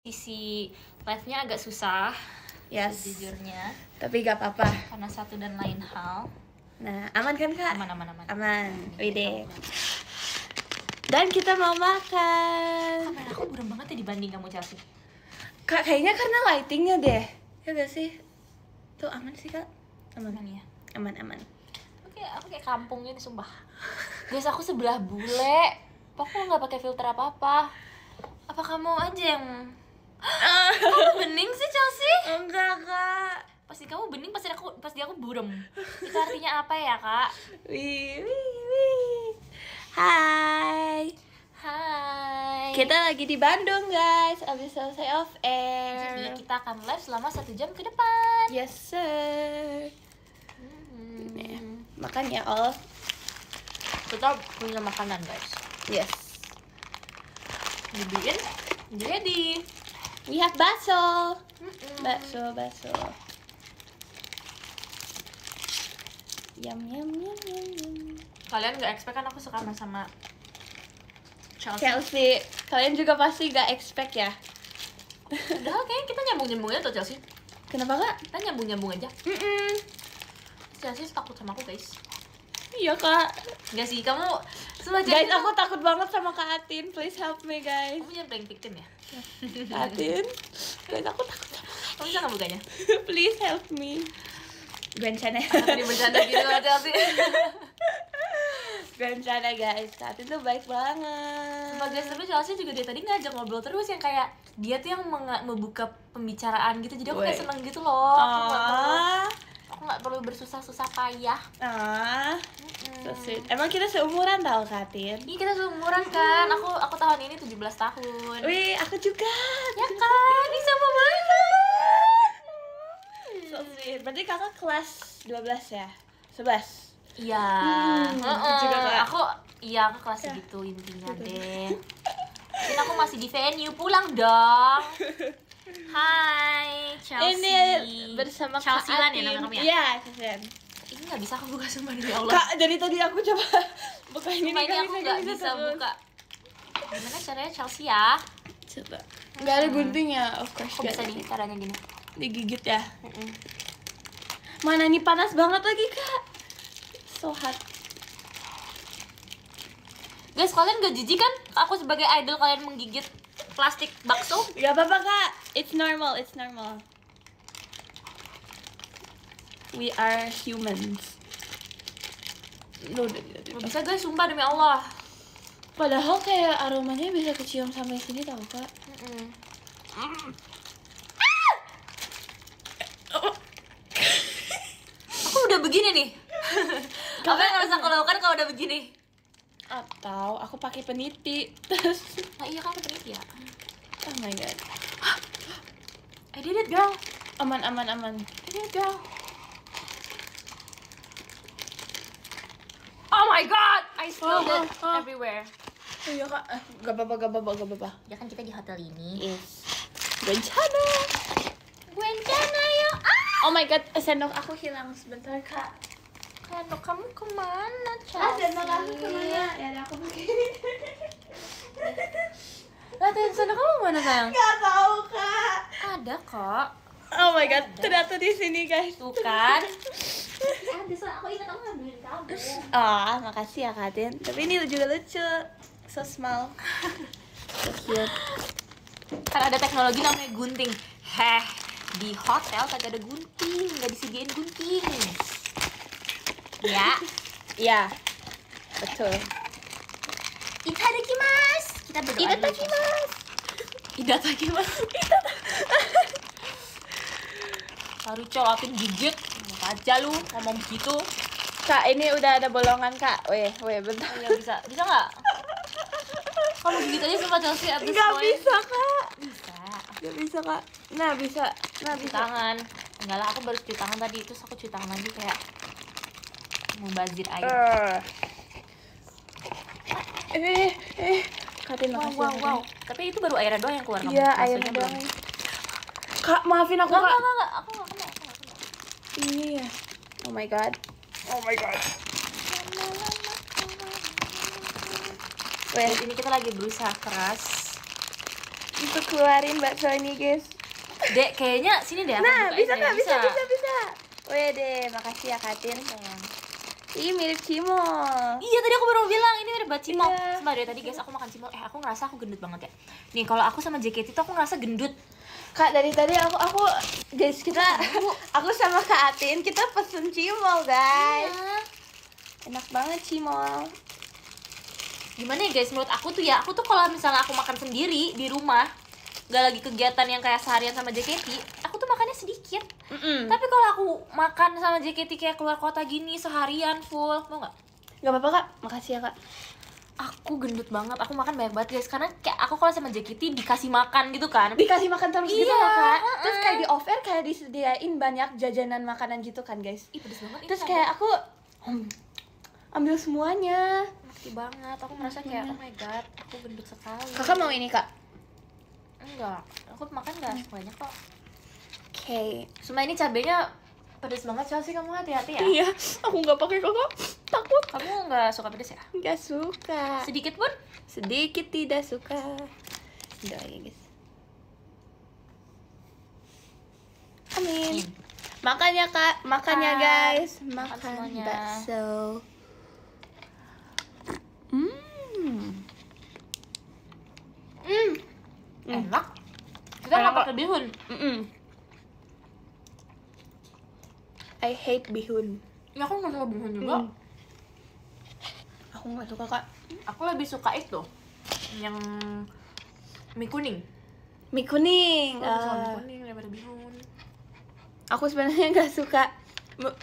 Sisi live-nya agak susah, Yes. sejujurnya, Tapi gak apa-apa. karena satu dan lain hal. Nah, aman kan kak? Aman. Aman. Wide. Dan kita mau makan. Kamera aku buram banget ya dibanding kamu, Chelsea. Kak, kayaknya karena lightingnya deh. Ya gak sih? Tuh aman sih kak? Aman ya? Aman. Aku kayak kampung ini, sumpah. Guys, aku sebelah bule. Aku nggak pakai filter apa-apa. Apa kamu aja yang... Kamu bening sih, Chelsea? Enggak kak. Pasti kamu bening, pasti aku buram. Itu artinya apa ya, Kak? Wih. Hai. Kita lagi di Bandung guys. Abis selesai off air. Jadi kita akan live selama 1 jam ke depan. Yes sir. Makan ya all. Kita punya makanan, guys. Yes. Dibikin jadi. We have bakso. Bakso. Yum. Kalian gak expect kan aku suka sama Chelsea. Kalian juga pasti gak expect ya? Udah, kayaknya kita nyambung aja tuh, Chelsea. Kenapa kak? Kita nyambung aja. Chelsea takut sama aku, guys. Iya kak. Enggak sih, kamu sumpah, Guys, aku takut banget sama Kak Atin. Please help me guys. Kamu jangan playing victim ya. Kak Atin. Guys, aku takut sama Kamu bisa nggak bukanya? Please help me. Bencana. Tadi bercanda gitu sama Chelsea. Bencana guys. Kak Atin tuh baik banget. Sumpah, guys, tapi Chelsea juga dia tadi ngajak ngobrol terus yang kayak dia tuh yang membuka pembicaraan gitu. Jadi aku kayak seneng gitu loh. Aku nggak perlu bersusah-susah payah. So sweet. Emang kita seumuran tau Kak Atin? Iya, kita seumuran kan. Aku tahun ini 17 tahun. Wih, aku juga. Ya kan? Ini sama banget. So sweet. Berarti kakak kelas 12 ya? 11? Iya. juga Kak. Aku kelas segitu intinya deh. Dan aku masih di venue, pulang dong. Hai, Chelsea. Ini bersama Chelsea Kak Lan Atin. ya nama kamu ya? Iya, Chelsea. Ini nggak bisa aku buka, sumpah demi Allah. Kak, dari tadi aku coba buka ini. Sumpah, ini aku nggak bisa buka. Gimana caranya, Chelsea ya? Coba. Nggak ada guntingnya, of course. Kok bisa nih caranya gini? Digigit ya. Mana nih panas banget lagi kak. So hot. Guys, kalian gak jijik kan? Aku sebagai idol kalian menggigit plastik bakso? Gak apa-apa kak. It's normal. We are humans. Gak bisa guys, sumpah demi Allah. Padahal kayak aromanya bisa kecium sampai sini tau kak. Aku udah begini nih. Apa yang harus aku lakukan kalau udah begini? Atau aku pakai peniti terus. Nah iya kan peneliti ya. Oh my god. I did it, girl. Aman. I did it, girl. Oh my god, I spilled it everywhere. Oh iya kak. Gak apa-apa. Ya kan kita di hotel ini. Yes. Bencana ya. Oh my god, sendok aku hilang sebentar kak. Sendok kamu kemana, Chelsea? Sendok aku kemana? Ya udah aku begini. Lihatin sendok kamu mana, sayang? Gak tahu kak. Ada kok. Oh my god, ternyata di sini guys. Tuh kan. Ada soal aku ingat aku ngambilin kamu. Ah, makasih ya Kak Tin. Tapi ini juga lucu. So small. So cute. Kan ada teknologi namanya gunting. Di hotel kagak ada gunting, nggak disediain gunting. Ya. Iya. Betul. Itadakimasu. Kita berdoa. Itadakimasu. Harucho lapin gigit. Aja lu ngomong begitu. Kak, ini udah ada bolongan kak. Weh, bentar. Ya bisa nggak? Kamu gigit aja sama Chelsea at this Nggak point. bisa kak. Bisa. Nggak bisa kak. Nah bisa. Cuci tangan. Enggak lah, aku baru cuci tangan tadi, terus aku cuci tangan lagi kayak membazir air. Kak Tin, makasih. Wow. Tapi itu baru airnya doang yang keluar kamu. Iya, Baksonya airnya belum. doang. Kak, maafin aku kak. Enggak. Aku nggak kena. Ini ya. Oh my god. Weh, ini kita lagi berusaha keras untuk keluarin bakso ini guys. Dek, kayaknya sini deh aku Nah, bukain bisa deh. nggak? Bisa. Wede, makasih ya Katin. Ih, mirip cimol. Iya, tadi aku baru bilang ini mirip banget cimol. Iya. Sumpah dari tadi guys aku makan cimol. Aku ngerasa aku gendut banget ya. Nih, kalau aku sama JKT itu aku ngerasa gendut. Kak, dari tadi aku guys, aku sama Kak Atin kita pesen cimol guys. Iya. Enak banget cimol. Gimana ya guys, menurut aku tuh ya, aku tuh kalau misalnya aku makan sendiri di rumah, gak lagi kegiatan yang kayak seharian sama JKT, aku tuh makannya sedikit. Tapi kalau aku makan sama JKT kayak keluar kota gini seharian full, mau nggak? Gak apa-apa Kak, makasih ya Kak. Aku gendut banget, aku makan banyak banget guys. Karena kayak aku kalau sama JKT dikasih makan gitu kan. Dikasih makan terus gitu Iya, loh Kak. Terus kayak di offer kayak disediain banyak jajanan makanan gitu kan guys. Ih, pedes banget. Terus kayak aku ambil semuanya. Ngerti banget, aku merasa kayak oh my god, aku gendut sekali. Kakak mau ini Kak? Enggak, aku makan gak banyak kok. Oke. Cuma ini cabenya pedes banget, Chelsea, kamu hati-hati ya. Iya, aku nggak pakai kakak, takut. Kamu nggak suka pedes ya? Nggak suka. Sedikit pun? Sedikit tidak suka. Doain guys. Amin. Makannya Kak, makannya Makan. guys, Makan makan semuanya. bakso. Enak. Kita Enak nggak kok. pakai bihun. I hate bihun. Ya aku nggak suka bihun juga. Aku nggak suka Kak. Aku lebih suka itu, yang mie kuning. Mie kuning. Aku lebih suka mie kuning daripada bihun. Aku sebenarnya nggak suka.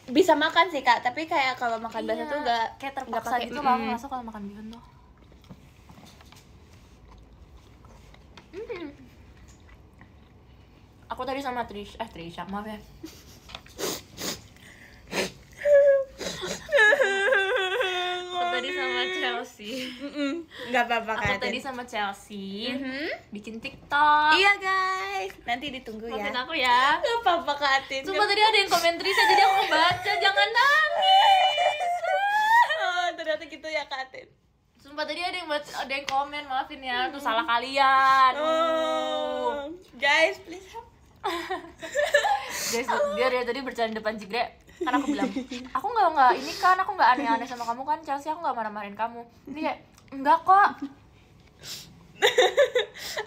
Bisa makan sih Kak, tapi kayak kalau makan bakso tuh nggak kayak nggak terpaksa pakai- gitu loh. Aku nggak suka kalau makan bihun tuh. Aku tadi sama Trisha, maaf ya. Aku tadi sama Chelsea. Nggak apa-apa Aku Kak. tadi sama Chelsea Mhm. bikin TikTok. Iya guys, nanti ditunggu ya. Maafin aku ya. Gak apa-apa Kak Atin. Sumpah tadi ada yang komen Trisha, jadi aku ngebaca, jangan nangis. Oh, ternyata gitu ya Kak Atin. Sumpah tadi ada yang komen, maafin ya, itu salah kalian. Guys, please help. Guys, dia dari tadi bercanda depan Jigre. Kan aku bilang, aku nggak ini kan, aku nggak aneh-aneh sama kamu kan, Chelsea, aku nggak marah-marahin kamu. Ini kayak, enggak kok.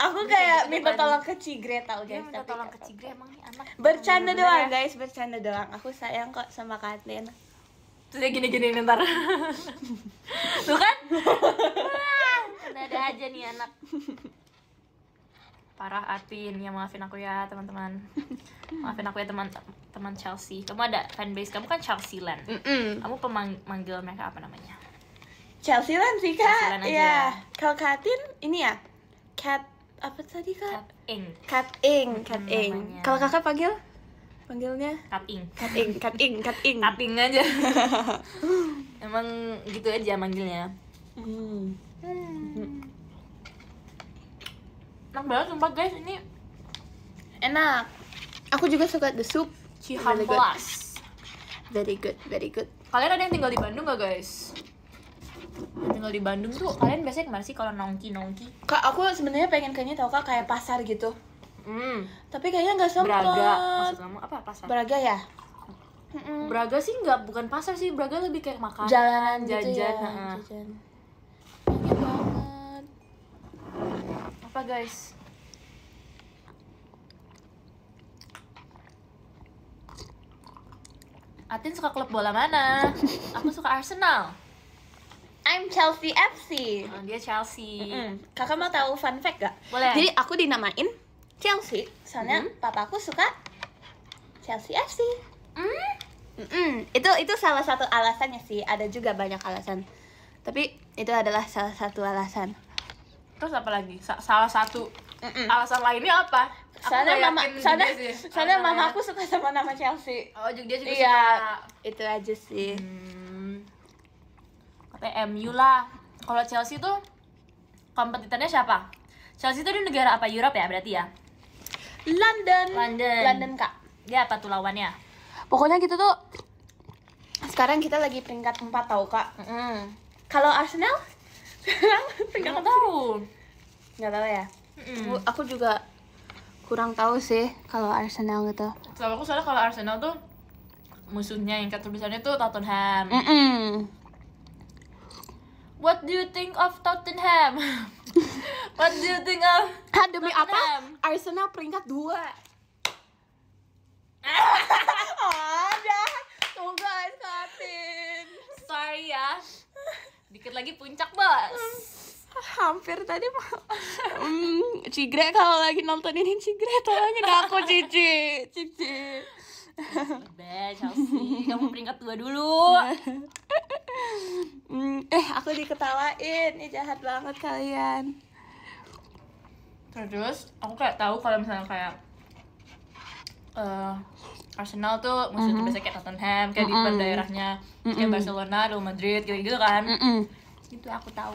Aku kayak minta tolong ke Cigre tau Dia guys. minta tapi tolong nggak ke Jigre, emang nih anak. Bercanda Bener-bener doang ya. guys, bercanda doang. Aku sayang kok sama Kak Atin. Terus dia gini-gini ntar. Tuh kan? Wah, ada aja nih anak. Parah Atin, ya maafin aku ya teman-teman. Maafin aku ya teman Chelsea. Kamu ada fanbase, kamu kan Chelsea Land. Kamu pemanggil mereka apa namanya? Chelsea Land sih Kak. Chelsea Land aja. Iya. Kalau Kak Atin ini ya Cat apa tadi Kak? Cat Ing. Cat Ing, Cat Ing. namanya. Kalau Kakak panggilnya Cat Ing. Cat Ing, Cat Ing, Cat Ing. Tapping aja. Emang gitu aja manggilnya. Enak banget sumpah guys, ini Enak. Aku juga suka the soup. Really good. Cihampelas. Very good, very good. Kalian ada yang tinggal di Bandung gak guys? Yang tinggal di Bandung tuh kalian biasanya kemana sih kalau nongki? Kak, aku sebenarnya pengen kayaknya tau Kak kayak pasar gitu. Tapi kayaknya nggak sempet. Braga, maksud kamu apa pasar? Braga ya? Braga sih bukan pasar sih, Braga lebih kayak makan. Jalanan gitu jajan, ya. heeh. Jajan. Pengen banget. Apa guys? Atin suka klub bola mana? Aku suka Arsenal. I'm Chelsea FC. Dia Chelsea. Kakak mau tahu fun fact gak? Boleh. Jadi aku dinamain Chelsea, soalnya papaku suka Chelsea FC. Itu salah satu alasannya sih. Ada juga banyak alasan. Tapi itu adalah salah satu alasan. Terus apa lagi? Salah satu alasan lainnya apa? Aku Soalnya nggak mama, yakin soalnya, juga sih soalnya alasannya. mama aku suka sama nama Chelsea. Oh, dia juga Iya, suka. itu aja sih. Katanya MU lah. Kalau Chelsea tuh kompetitornya siapa? Chelsea tuh di negara apa? Europe ya berarti ya? London Kak. Dia apa tuh lawannya? Pokoknya gitu tuh. Sekarang kita lagi peringkat 4 tau Kak. Kalau Arsenal sekarang peringkat Nggak tahu. nggak tahu ya. Aku juga kurang tahu sih kalau Arsenal gitu. Kalau aku soalnya kalau Arsenal tuh musuhnya yang tulisannya tuh Tottenham. What do you think of Tottenham? What do you think of Demi Tottenham? apa? Arsenal peringkat 2. Ada. Tuh guys, Katin. Sorry ya. Dikit lagi puncak, Bos. Hampir tadi mau. Cigre kalau lagi nonton ini Cigre tolongin aku Cici. Chelsea, kamu peringkat 2 dulu. Aku diketawain. Ih, jahat banget kalian. Terus aku kayak tahu kalau misalnya kayak Arsenal tuh maksudnya biasanya kayak Tottenham, kayak di daerahnya kayak Barcelona, Real Madrid gitu kan. Itu aku tahu.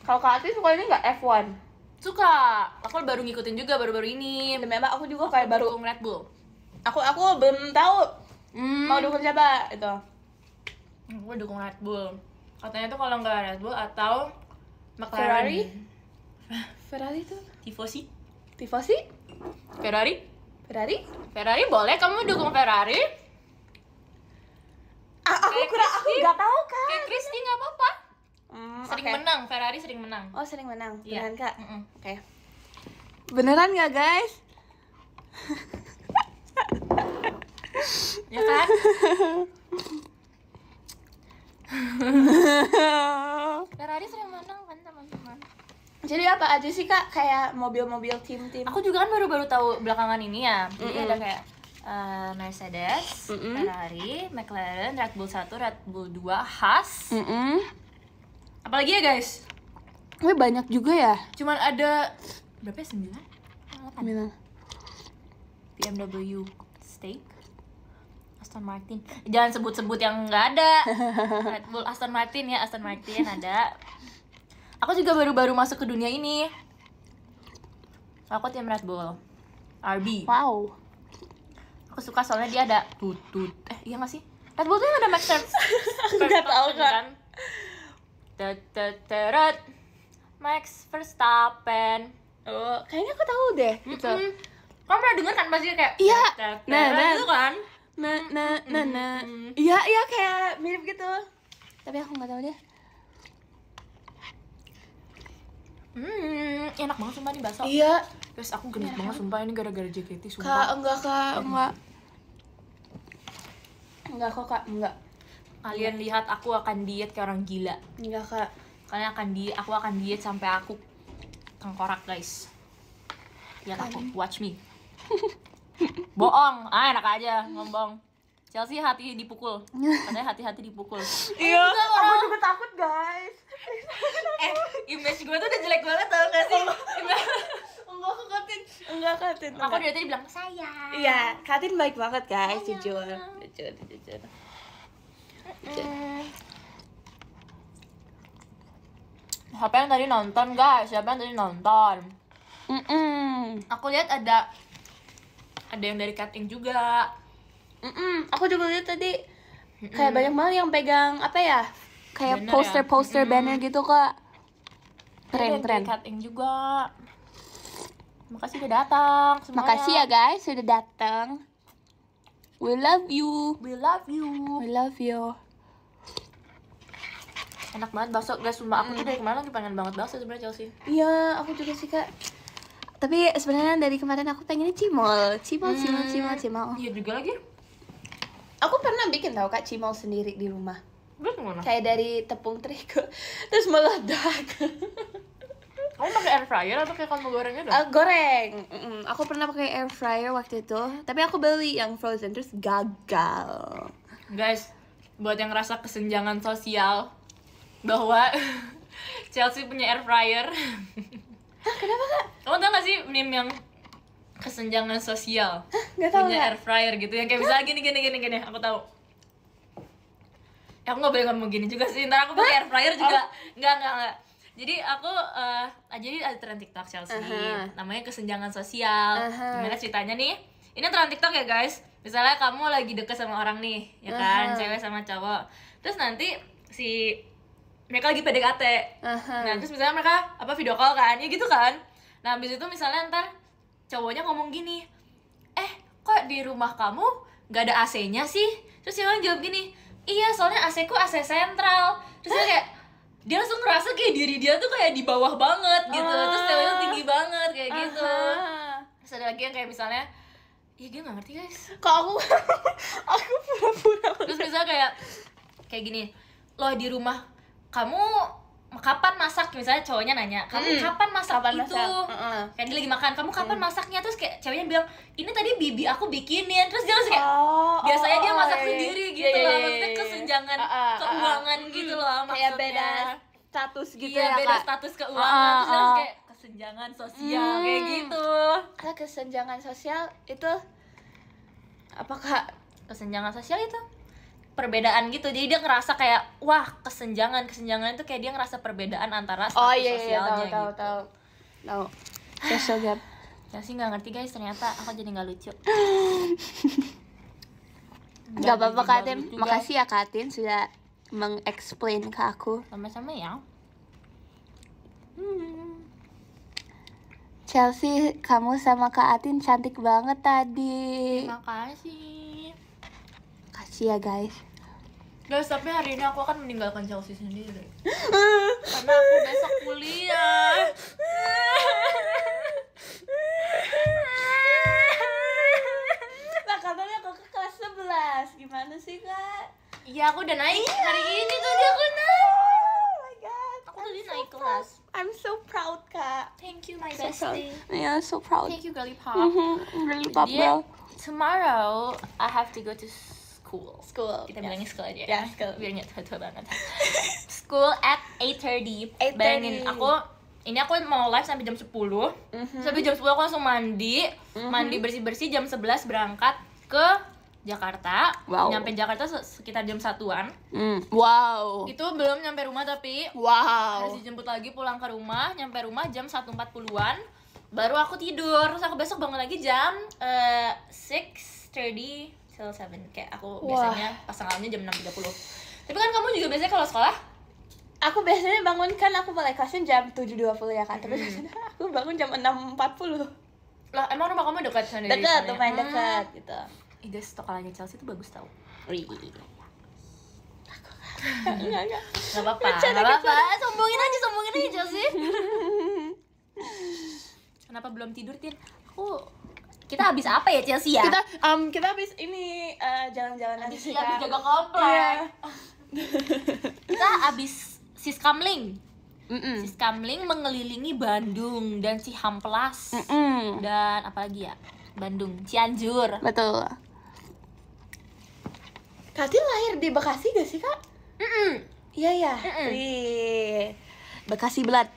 Kalau Kak Ati suka ini nggak F1? Suka. Aku baru ngikutin juga baru-baru ini. Demi apa? Aku juga kayak baru. Dukung Red Bull. Aku belum tahu mau dukung siapa itu. Aku dukung Red Bull. Katanya tuh kalau nggak Red Bull atau Ferrari. McLaren. Ferrari tuh? Tifosi? Ferrari? Ferrari boleh, kamu dukung Ferrari? Aku nggak tahu kan. Kayak Christy nggak apa-apa. Sering menang, Ferrari sering menang. Oh, sering menang. Iya. Beneran Kak? Oke. Beneran nggak guys? Ya kan? Ferrari sering menang kan teman-teman. Jadi apa aja sih Kak? Kayak mobil-mobil tim-tim. Aku juga kan baru-baru tahu belakangan ini ya. Jadi ada kayak Mercedes, Ferrari, McLaren, Red Bull 1, Red Bull 2, Haas. Apalagi ya guys? Banyak juga ya? Cuman ada berapa ya? 9? 9. BMW Steak, Aston Martin. Jangan sebut-sebut yang nggak ada. Red Bull, Aston Martin ya, Aston Martin ada. Aku juga baru-baru masuk ke dunia ini. Aku tim Red Bull, RB. Wow. Aku suka soalnya dia ada tutut. Iya nggak sih? Red Bull tuh yang ada Max Verstappen. Nggak tahu kan? Teteret Max Verstappen. Oh, kayaknya aku tahu deh. Gitu. Kamu pernah denger kan pasti kayak Iya. Nah, itu kan? Nah. Iya kayak mirip gitu. Tapi aku nggak tahu deh. Enak banget sumpah nih bakso. Iya. Terus aku gendut banget sumpah, ini gara-gara JKT Kak, sumpah. enggak. Enggak kok Kak, enggak. Kalian lihat aku akan diet kayak orang gila. Enggak Kak. Aku akan diet sampai aku tengkorak guys. Lihat aku, watch me. Bohong, enak aja ngomong. Chelsea hati dipukul. Katanya hati-hati dipukul. Iya, aku juga takut guys. Image gue tuh udah jelek banget tau gak sih? Enggak Katin. Aku dari tadi bilang sayang. Iya, Katin baik banget guys, jujur. Siapa yang tadi nonton guys? Aku lihat ada yang dari cutting juga. Aku juga lihat tadi kayak banyak banget yang pegang apa ya? Kayak Banner poster banner gitu Kak. Ada yang dari cutting juga. Makasih udah datang semuanya. Makasih ya guys sudah datang. We love you. We love you. We love you. Enak banget bakso guys, sumpah aku tuh dari kemarin lagi pengen banget bakso sebenarnya Chelsea. Iya, aku juga sih Kak. Tapi sebenarnya dari kemarin aku pengennya cimol. Iya juga lagi. Aku pernah bikin tau Kak cimol sendiri di rumah. Gimana? Kayak dari tepung terigu terus meledak. Kamu pakai air fryer atau kayak kamu gorengnya dong? Goreng. Aku pernah pakai air fryer waktu itu, tapi aku beli yang frozen terus gagal. Guys, buat yang ngerasa kesenjangan sosial bahwa Chelsea punya air fryer. Hah, kenapa Kak? Kamu tau gak sih meme yang kesenjangan sosial? Nggak tahu punya nggak? air fryer gitu yang kayak bisa gini. Aku tahu. Ya, aku nggak boleh ngomong gini juga sih. Ntar aku pakai air fryer juga. Enggak. Jadi aku jadi ada tren TikTok Chelsea. Namanya kesenjangan sosial. Gimana ceritanya nih? Ini tren TikTok ya guys. Misalnya kamu lagi deket sama orang nih, ya kan, cewek sama cowok. Terus nanti mereka lagi PDKT. Nah, terus misalnya mereka video call kan, ya gitu kan. Nah habis itu misalnya ntar cowoknya ngomong gini, kok di rumah kamu gak ada AC-nya sih? Terus ceweknya jawab gini, iya soalnya AC ku AC sentral. Terus dia kayak, dia langsung ngerasa kayak diri dia tuh kayak di bawah banget gitu. Terus ceweknya tinggi banget kayak gitu. Terus ada lagi yang kayak misalnya, ya dia gak ngerti guys. Kok aku pura-pura. Terus misalnya kayak gini, loh di rumah kamu kapan masak? Misalnya cowoknya nanya, kamu kapan masak itu? Kayak dia lagi makan, kamu kapan masaknya? Terus kayak ceweknya bilang, ini tadi bibi aku bikinin. Terus dia langsung kayak, biasanya dia masak sendiri gitu loh. Maksudnya kesenjangan keuangan gitu loh maksudnya. Kayak beda status gitu ya, beda Kak. status keuangan. Terus dia langsung kayak kesenjangan sosial kayak gitu. Karena kesenjangan sosial itu apakah Kesenjangan sosial itu perbedaan gitu, jadi dia ngerasa kayak wah kesenjangan itu kayak dia ngerasa perbedaan antara status sosialnya tahu social gap. Ya sih nggak ngerti guys, ternyata aku jadi nggak lucu. Nggak apa-apa Kak Tin, makasih ya Kak Tin sudah mengexplain ke aku. Sama-sama ya. Chelsea, kamu sama Kak Atin cantik banget tadi. Makasih. Kasih ya guys. Guys, tapi hari ini aku akan meninggalkan Chelsea sendiri karena aku besok kuliah. Nah katanya aku ke kelas 11. Gimana sih Kak? Iya, aku udah naik hari ini tuh, dia aku naik. Oh my god, Aku tadi naik kelas. I'm so proud Kak. Thank you my So proud. bestie. Yeah, so proud. Thank you girly pop. Really pop Dia, girl. tomorrow I have to go to school. Kita Bilangnya school aja Ya, ya. school. Biar nggak tua-tua banget. School at 8:30. 8:30. Bayangin aku mau live sampai jam 10. Sampai jam 10 aku langsung mandi. Mandi bersih-bersih, jam 11 berangkat ke Jakarta. Wow. Nyampe Jakarta sekitar jam 1-an. Wow. Itu belum nyampe rumah tapi Wow. harus dijemput lagi pulang ke rumah. Nyampe rumah jam 1.40-an. Baru aku tidur. Terus aku besok bangun lagi jam 6:30 till 7. Kayak aku biasanya pasangannya jam 6.30. Tapi kan kamu juga biasanya kalau sekolah? Aku biasanya bangun kan aku mulai kelasnya jam 7.20 ya Kak. Tapi biasanya aku bangun jam 6.40. Lah emang rumah kamu dekat sana? Dekat, lumayan dekat gitu. Ih guys, tokalanya Chelsea itu bagus tau. Enggak. Gak apa-apa, sombongin aja Chelsea. Kenapa belum tidur, Tin? Kita habis apa ya Chelsea ya? Kita habis ini jalan-jalan aja sih Habis Kak. jaga komplek. Iya. Kita habis Siskamling. Siskamling mengelilingi Bandung dan Cihamplas. Dan apa lagi ya? Bandung, Cianjur. Betul. Katin lahir di Bekasi gak sih Kak? Iya ya. Wih. Bekasi Blood.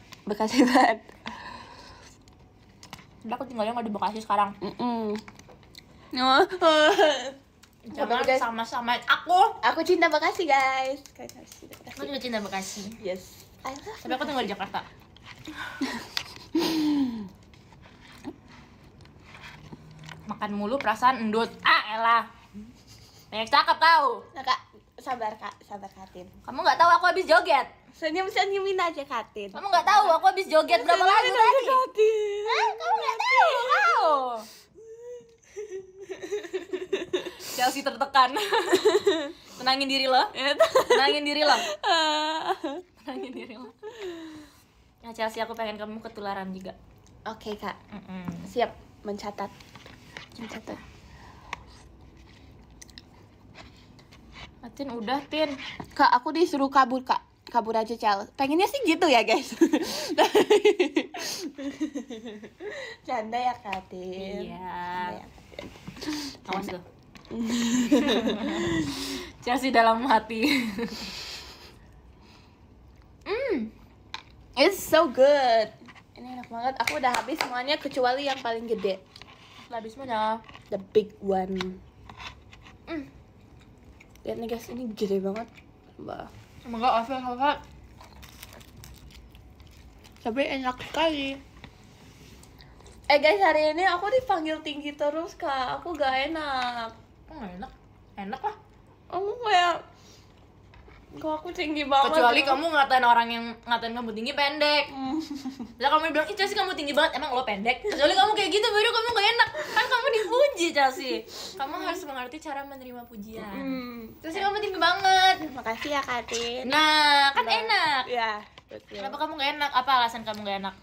Udah aku tinggalnya nggak di Bekasi sekarang. Jangan guys. sama-sama aku. Aku cinta Bekasi guys. Aku juga cinta Bekasi. Yes. I love Tapi aku tinggal di Jakarta. Makan mulu perasaan endut. Elah. Banyak cakep kau. Nah, Kak, sabar Katin. Kamu nggak tahu aku habis joget. Senyumin aja Katin. Kamu nggak tahu aku habis joget berapa lagu tadi? Katin. Kamu nggak tahu kau. Chelsea tertekan. Tenangin diri lo. Tenangin diri lo. Ya Chelsea, aku pengen kamu ketularan juga. Oke Kak. Siap mencatat. Tin udah Tin. Kak, aku disuruh kabur Kak. Kabur aja Cel. Pengennya sih gitu ya guys. Canda ya Katin. Iya. Awas tuh. Chelsea dalam hati. It's so good. Ini enak banget. Aku udah habis semuanya kecuali yang paling gede. Habis mana? The big one. Lihat nih guys, ini gede banget. Bah. Semoga afil. Tapi enak sekali. Guys, hari ini aku dipanggil tinggi terus Kak. Aku gak enak. Nggak enak? Enak lah. Aku kayak Kok aku tinggi banget. Kecuali kamu ngatain orang yang ngatain kamu tinggi pendek. Lah kamu bilang, "Ih, Chelsea kamu tinggi banget." Emang lo pendek? Kecuali kamu kayak gitu baru kamu gak enak. Kan kamu dipuji, Chelsea. Kamu harus mengerti cara menerima pujian. Chelsea kamu tinggi banget. Makasih ya Katin. Nah, kan enak. Iya, betul. Kenapa kamu gak enak? Apa alasan kamu gak enak?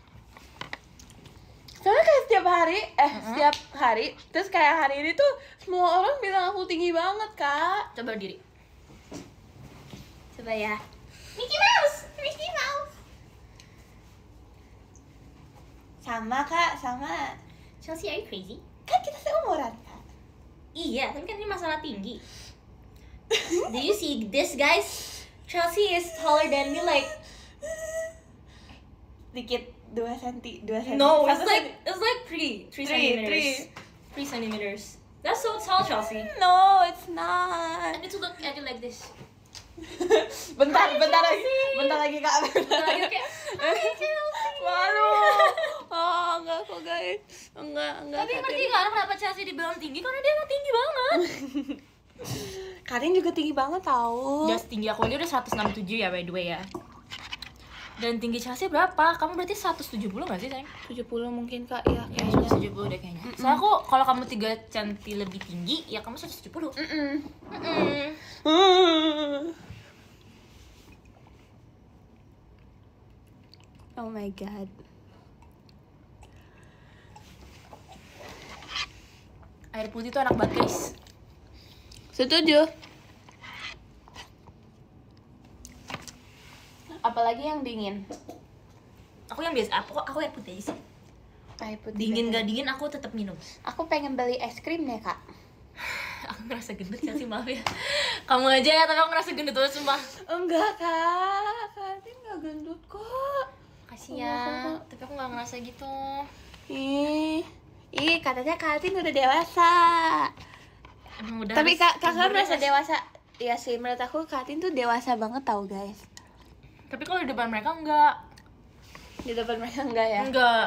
Soalnya kayak setiap hari, terus kayak hari ini tuh semua orang bilang aku tinggi banget, Kak. Coba diri. Coba ya. Mickey Mouse. Sama, Kak, sama. Chelsea, are you crazy? Kan kita seumuran, Kak. Iya, tapi kan ini masalah tinggi. Do you see this, guys? Chelsea is taller than me, like Dikit 2 cm, 2 cm. no, it's like 3 centimeters. 3. 3 centimeters. That's so tall, Chelsea. No, it's not. I need to look at you like this. Bentar lagi Kak. Lagi kayak, Malu. Oh, enggak kok guys. Enggak. tapi ngerti kan kenapa Chelsea dibilang tinggi? Karena dia emang tinggi banget. Karin juga tinggi banget tau. Just tinggi aku aja udah 167 ya, by the way ya. Dan tinggi Chelsea berapa? Kamu berarti 170 gak sih, sayang? 70 mungkin Kak, iya Ya, kayaknya. 170 deh kayaknya. Soalnya aku, kalau kamu 3 cm lebih tinggi, ya kamu 170. Oh my god. Air putih tuh enak banget, guys. Setuju. Apalagi yang dingin. Aku yang biasa, aku air putih aja sih. Air putih. Dingin biasa. gak dingin, aku tetap minum. Aku pengen beli es krim deh Kak. Aku ngerasa gendut ya sih, maaf ya. Kamu aja ya, tapi aku ngerasa gendut banget, sumpah. Enggak Kak, Karin gak gendut kok. Makasih ya, tapi aku gak ngerasa gitu. Ih, katanya Karin udah dewasa. Emang udah Tapi harus kakak umurnya merasa masih- dewasa. Iya sih, menurut aku Karin tuh dewasa banget tau guys. Tapi kalau di depan mereka enggak. Di depan mereka enggak ya? Enggak.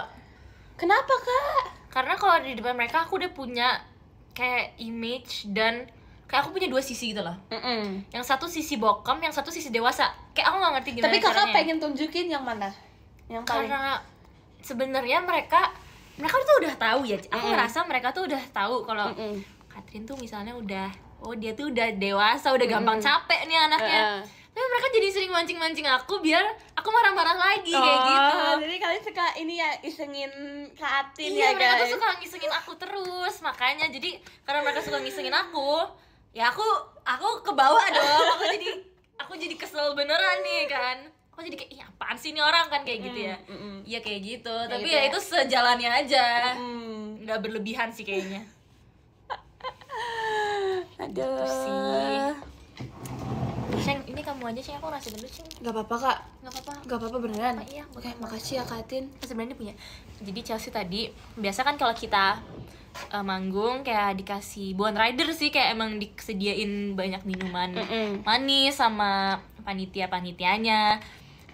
Kenapa Kak? Karena kalau di depan mereka aku udah punya kayak image dan kayak aku punya 2 sisi gitu loh. Yang satu sisi bokem, yang satu sisi dewasa. Kayak aku nggak ngerti gimana Tapi kakak caranya. pengen tunjukin yang mana? Yang paling Karena sebenarnya mereka tuh udah tahu ya. Aku ngerasa mereka tuh udah tahu kalau Katrin tuh misalnya udah, oh dia tuh udah dewasa, udah gampang capek nih anaknya. Tapi mereka jadi sering mancing-mancing aku biar aku marah-marah lagi kayak gitu. Jadi kalian suka ini ya, isengin Katin Iya, ya mereka guys. tuh suka ngisengin aku terus. Makanya jadi karena mereka suka ngisengin aku, ya aku ke bawah dong. Aku jadi kesel beneran nih kan. Aku jadi kayak, ih apaan sih ini orang kan kayak gitu ya. Iya kayak gitu. Tapi gitu ya ya. itu sejalannya aja. Nggak berlebihan sih kayaknya. Aduh. Sih. Sheng, ini kamu aja sih, aku ngerasa gendut sih. Gak apa-apa Kak. Nggak apa-apa. Gak apa-apa beneran. Iya, Oke, makasih ya Katin. Sebenarnya punya. Jadi Chelsea tadi biasa kan kalau kita manggung kayak dikasih Bon Rider sih, kayak emang disediain banyak minuman manis sama panitia-panitianya.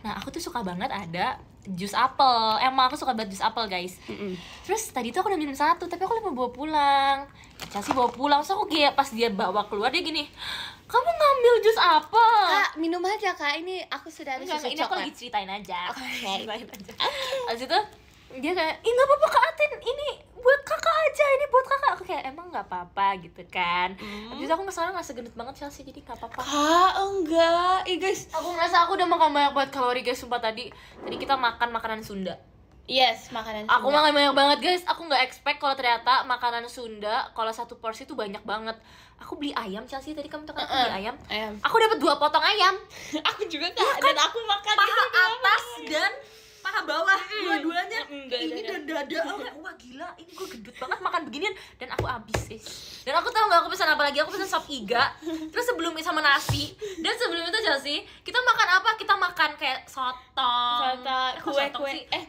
Nah aku tuh suka banget ada jus apel. Emang aku suka banget jus apel guys. Terus tadi tuh aku udah minum 1 tapi aku lupa bawa pulang. Chelsea bawa pulang, so aku kayak pas dia bawa keluar dia gini, kamu ngambil jus apel? Kak, minum aja Kak. Ini aku sudah ada susu Enggak, ini aku coklat. lagi ceritain aja. Oke. Ceritain aja. Abis itu dia kayak, ih nggak apa-apa Kak Atin, ini buat kakak aja, ini buat kakak. Aku kayak, emang nggak apa-apa gitu kan. Abis itu aku ngerasa nggak segendut banget Chelsea, jadi nggak apa-apa. Kak, enggak. Ih guys. Aku ngerasa aku udah makan banyak banget kalori guys, sumpah tadi kita makan makanan Sunda. Yes, makanan Aku Sunda. makan banyak banget guys, aku nggak expect kalau ternyata makanan Sunda kalau 1 porsi tuh banyak banget. Aku beli ayam Chelsea, tadi kamu tuh kan aku beli ayam. Aku dapat 2 potong ayam. Aku juga Kak. Dan aku makan Paha itu atas dan paha bawah, dua-duanya. Enggak, Ini enggak. dan dada. Aku kayak, wah gila, ini gue gendut banget makan beginian. Dan aku habis guys. Dan aku tahu nggak aku pesan apa lagi? Aku pesan sop iga. Terus sebelum sama nasi. Dan sebelum itu Chelsea, kita makan apa? Kita makan kayak sotong,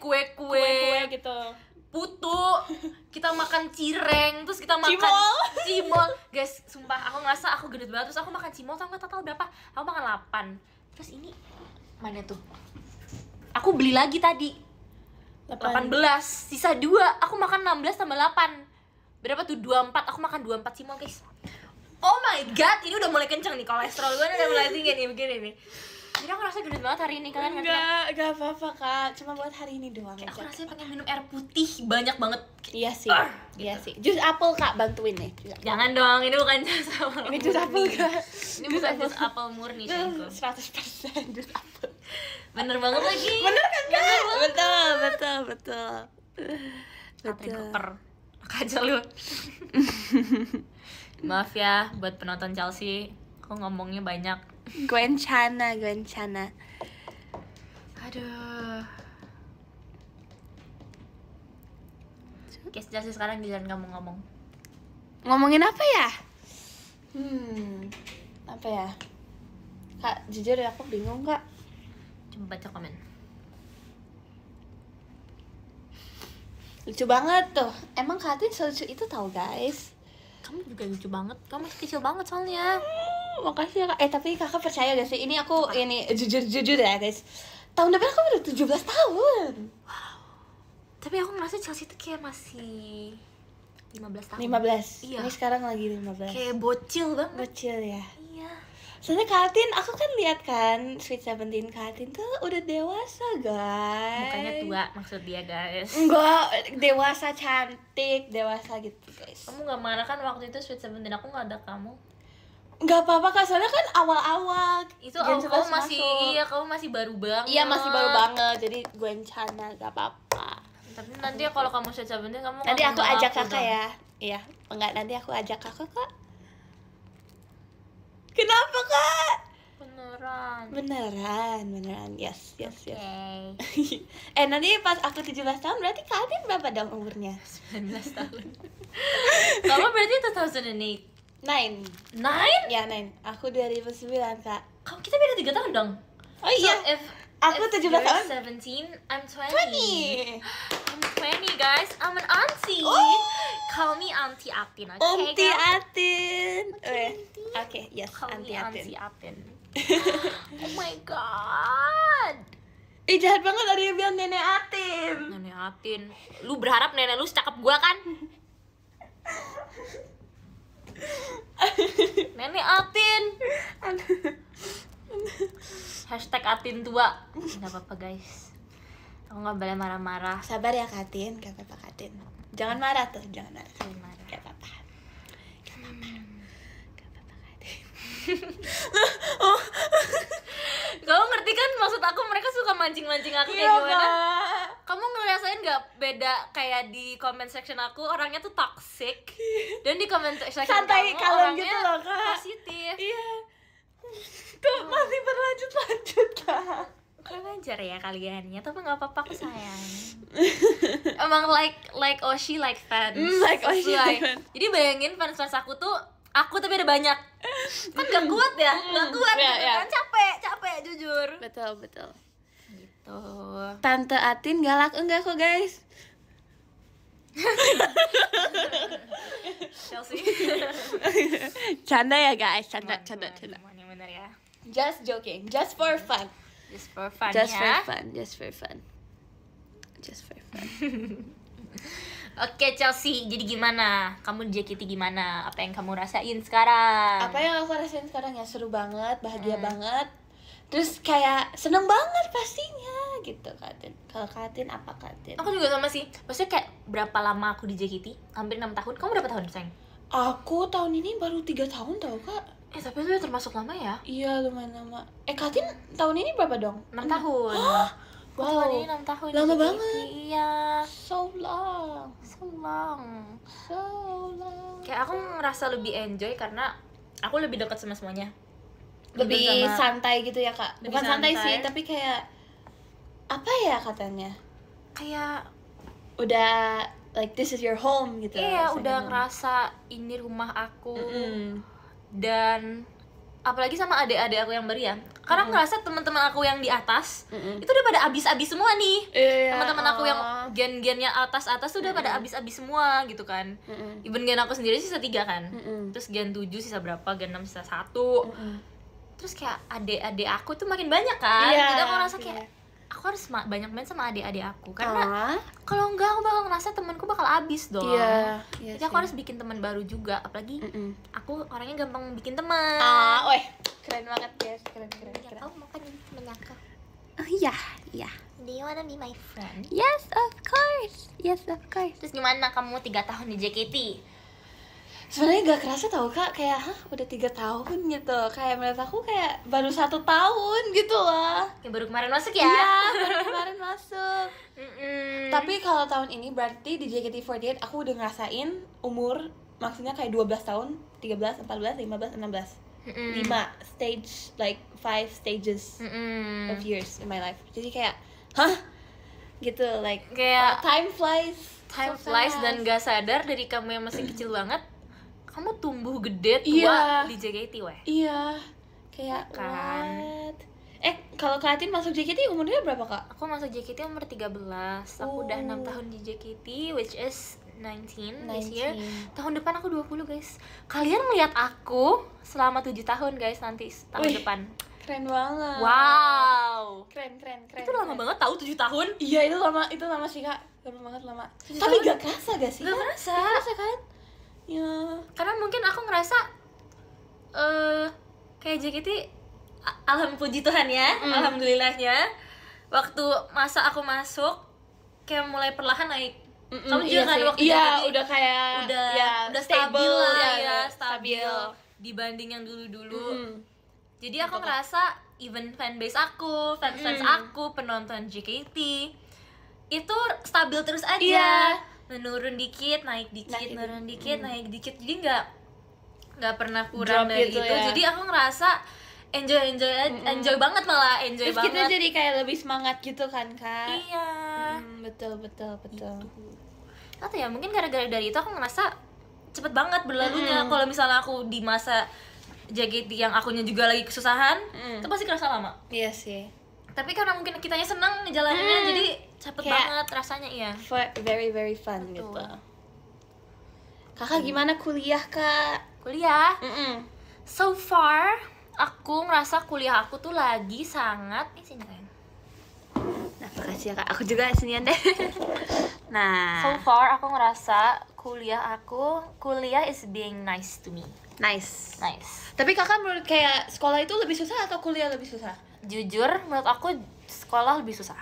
kue-kue gitu. putu, kita makan cireng, terus kita makan cimol. Guys, sumpah aku ngerasa aku gendut banget. Terus aku makan cimol, tau nggak total berapa? Aku makan 8. Terus ini mana tuh? Aku beli lagi tadi 18, sisa 2. Aku makan 16 tambah 8. Berapa tuh? 24. Aku makan 24 cimol guys. Oh my god, ini udah mulai kenceng nih, kolesterol gue udah mulai tinggi nih, begini nih. Jadi aku rasa gendut banget hari ini, kalian ngerti kan? Enggak apa-apa kak, cuma buat hari ini doang aja. Aku rasanya pengen minum air putih banyak banget. Iya sih, gitu. iya sih. Jus apel kak, bantuin nih. Jangan dong, ini bukan jus apel. Ini jus apel kak. Ini bukan jus apel murni, sayangku. 100% jus apel. Bener banget lagi. Bener kan kak? Betul. Katrin koper. Aja lu. Maaf ya buat penonton Chelsea, aku ngomongnya banyak. Gwencana. Aduh. Oke, Chelsea sekarang giliran kamu ngomong. Ngomongin apa ya? Apa ya? Kak, jujur ya aku bingung kak. Coba baca komen. Lucu banget tuh. Emang Katin selucu itu tau guys. Kamu juga lucu banget, kamu masih kecil banget soalnya. Makasih ya kak. Tapi kakak percaya gak sih? Ini aku ini jujur ya guys. Tahun depan aku udah 17 tahun. Wow. Tapi aku ngerasa Chelsea itu kayak masih 15 tahun. 15. Iya. Ini sekarang lagi 15. Kayak bocil banget. Bocil ya. Iya. Soalnya Katin, aku kan lihat kan Sweet Seventeen Katin tuh udah dewasa guys. Mukanya tua maksud dia guys. Enggak, dewasa cantik, dewasa gitu guys. Kamu gak marah kan waktu itu Sweet Seventeen aku gak ada kamu? Enggak apa-apa kak, soalnya kan awal-awal. Itu kamu masih masuk. Iya, kamu masih baru banget. Iya, masih baru banget. Jadi Gwencana gak apa-apa. Tapi nanti kalau kamu Sweet Seventeen kamu nanti aku ajak kakak dong. ya. Iya, enggak nanti aku ajak kakak kak. Kenapa kak? Beneran. Yes. Nanti pas aku 17 tahun berarti Katin berapa dong umurnya? 19 tahun. Kamu berarti 2008. 9. 9? Ya 9. Aku 2009 kak. Kamu kita beda 3 tahun dong. Oh iya. So, Aku 17 tahun. 17, I'm 20. 20. I'm 20 guys. I'm an auntie. Oh. Call me Auntie Atin, okay? Auntie Atin. Oke, yes, Call me Auntie Atin. Auntie Atin. Oh my god. Jahat banget ada yang bilang Nenek Atin. Nenek Atin. Lu berharap nenek lu secakep gua kan? Nenek Atin. Hashtag Atin tua. Gak apa-apa guys. Aku gak boleh marah-marah. Sabar ya Katin, gak apa-apa Katin. Jangan marah tuh, jangan marah. Jangan marah. Gak apa-apa. Gak apa-apa Katin. Kamu ngerti kan maksud aku, mereka suka mancing-mancing aku kayak gimana? Kamu ngerasain gak beda kayak di comment section aku orangnya tuh toxic, dan di comment section santai kamu kalem orangnya gitu loh kak. positif. Iya. Tuh masih berlanjut kak. Kurang ajar ya kaliannya, tapi nggak apa-apa, aku sayang. Emang like Oshi like fans. Like Oshi like fans. Jadi bayangin fans aku tuh aku tapi ada banyak. Kan gak kuat ya, gak kuat gitu kan, capek jujur. Betul. Gitu. Tante Atin galak enggak kok guys? Chelsea. Canda ya guys, canda. Bener ya. Just joking, just for fun. Just for fun Just ya. for fun. Oke Chelsea, jadi gimana? Kamu di JKT gimana? Apa yang kamu rasain sekarang? Apa yang aku rasain sekarang ya seru banget, bahagia banget. Terus kayak seneng banget pastinya gitu Katin. Kalau Katin apa Katin? Aku juga sama sih. Maksudnya kayak berapa lama aku di JKT? Hampir 6 tahun. Kamu berapa tahun, sayang? Aku tahun ini baru 3 tahun tau kak. Tapi itu termasuk lama ya? Iya lumayan lama. Katin tahun ini berapa dong? 6 tahun. Wow. Tahun ini 6 tahun. Lama di JKT. banget. Iya. So long. Kayak aku ngerasa lebih enjoy karena aku lebih dekat sama semuanya. Lebih sama- santai gitu ya kak. Lebih Bukan santai santai. sih, tapi kayak apa ya katanya? Kayak Udah like this is your home gitu. iya, rasanya. udah ngerasa ini rumah aku. Mm-mm. Dan apalagi sama adik-adik aku yang baru ya, karena ngerasa teman-teman aku yang di atas itu udah pada abis-abis semua nih. Iya. Teman-teman aku yang gen-gennya atas tuh udah pada abis-abis semua gitu kan. Even gen aku sendiri sisa 3 kan. Terus gen 7 sisa berapa, gen 6 sisa 1. Terus kayak adik-adik aku tuh makin banyak kan. Iya, Jadi aku ngerasa kayak iya. aku harus banyak main sama adik-adik aku, karena kalau enggak aku bakal ngerasa temanku bakal habis dong. Jadi aku harus bikin teman baru juga, apalagi aku orangnya gampang bikin teman. Weh, keren banget guys, keren. Kamu mau kan temen aku? Oh iya. Do you wanna be my friend? Yes, of course. Terus gimana kamu 3 tahun di JKT? Sebenarnya gak kerasa tau kak, kayak udah 3 tahun gitu. Kayak menurut aku kayak baru 1 tahun gitu lah. Kayak baru kemarin masuk ya? Iya, baru kemarin masuk. Tapi kalau tahun ini berarti di JKT48 aku udah ngerasain umur, maksudnya kayak 12 tahun, 13, 14, 15, 16 5 stage, like 5 stages of years in my life. Jadi kayak gitu, like kayak time flies dan gak sadar dari kamu yang masih kecil banget, kamu tumbuh gede tua di JKT weh. Iya, kayak kan. What? Kalau Kak Atin masuk JKT umurnya berapa kak? Aku masuk JKT umur 13. Aku udah 6 tahun di JKT, which is 19 this year. Tahun depan aku 20 guys. Kalian melihat aku selama 7 tahun guys nanti tahun depan. Keren banget. Wow. Keren. Itu lama banget tahu 7 tahun. Iya, itu lama sih kak. Lama. Tapi gak kerasa gak sih? Gak kerasa kan? Ya. Karena mungkin aku ngerasa kayak JKT, puji Tuhan ya, alhamdulillahnya, waktu masa aku masuk kayak mulai perlahan naik. Kamu juga kan waktu JKT udah kayak udah stabil lah ya, stabil dibanding yang dulu-dulu. Jadi aku ngerasa even fanbase aku, fans aku, penonton JKT itu stabil terus aja. Menurun dikit, naik dikit, menurun dikit, naik dikit. Jadi nggak pernah kurang dari gitu itu. ya. Jadi aku ngerasa enjoy banget, malah enjoy terus banget. kita jadi kayak lebih semangat gitu kan kak. Iya. Betul. Atau ya mungkin gara-gara dari itu aku ngerasa cepet banget berlalunya. Kalau misalnya aku di masa JKT yang akunya juga lagi kesusahan, itu pasti kerasa lama. Iya sih. Tapi karena mungkin kitanya senang ngejalaninnya, jadi cepet banget rasanya. Iya. Very very fun. Betul. Gitu. Kakak gimana kuliah kak? Kuliah? So far aku ngerasa kuliah aku tuh lagi sangat sini kan. Nah, makasih ya kak. Aku juga sinian deh. Nah. So far aku ngerasa kuliah is being nice to me. Nice. Tapi kakak menurut kayak sekolah itu lebih susah atau kuliah lebih susah? Jujur menurut aku sekolah lebih susah.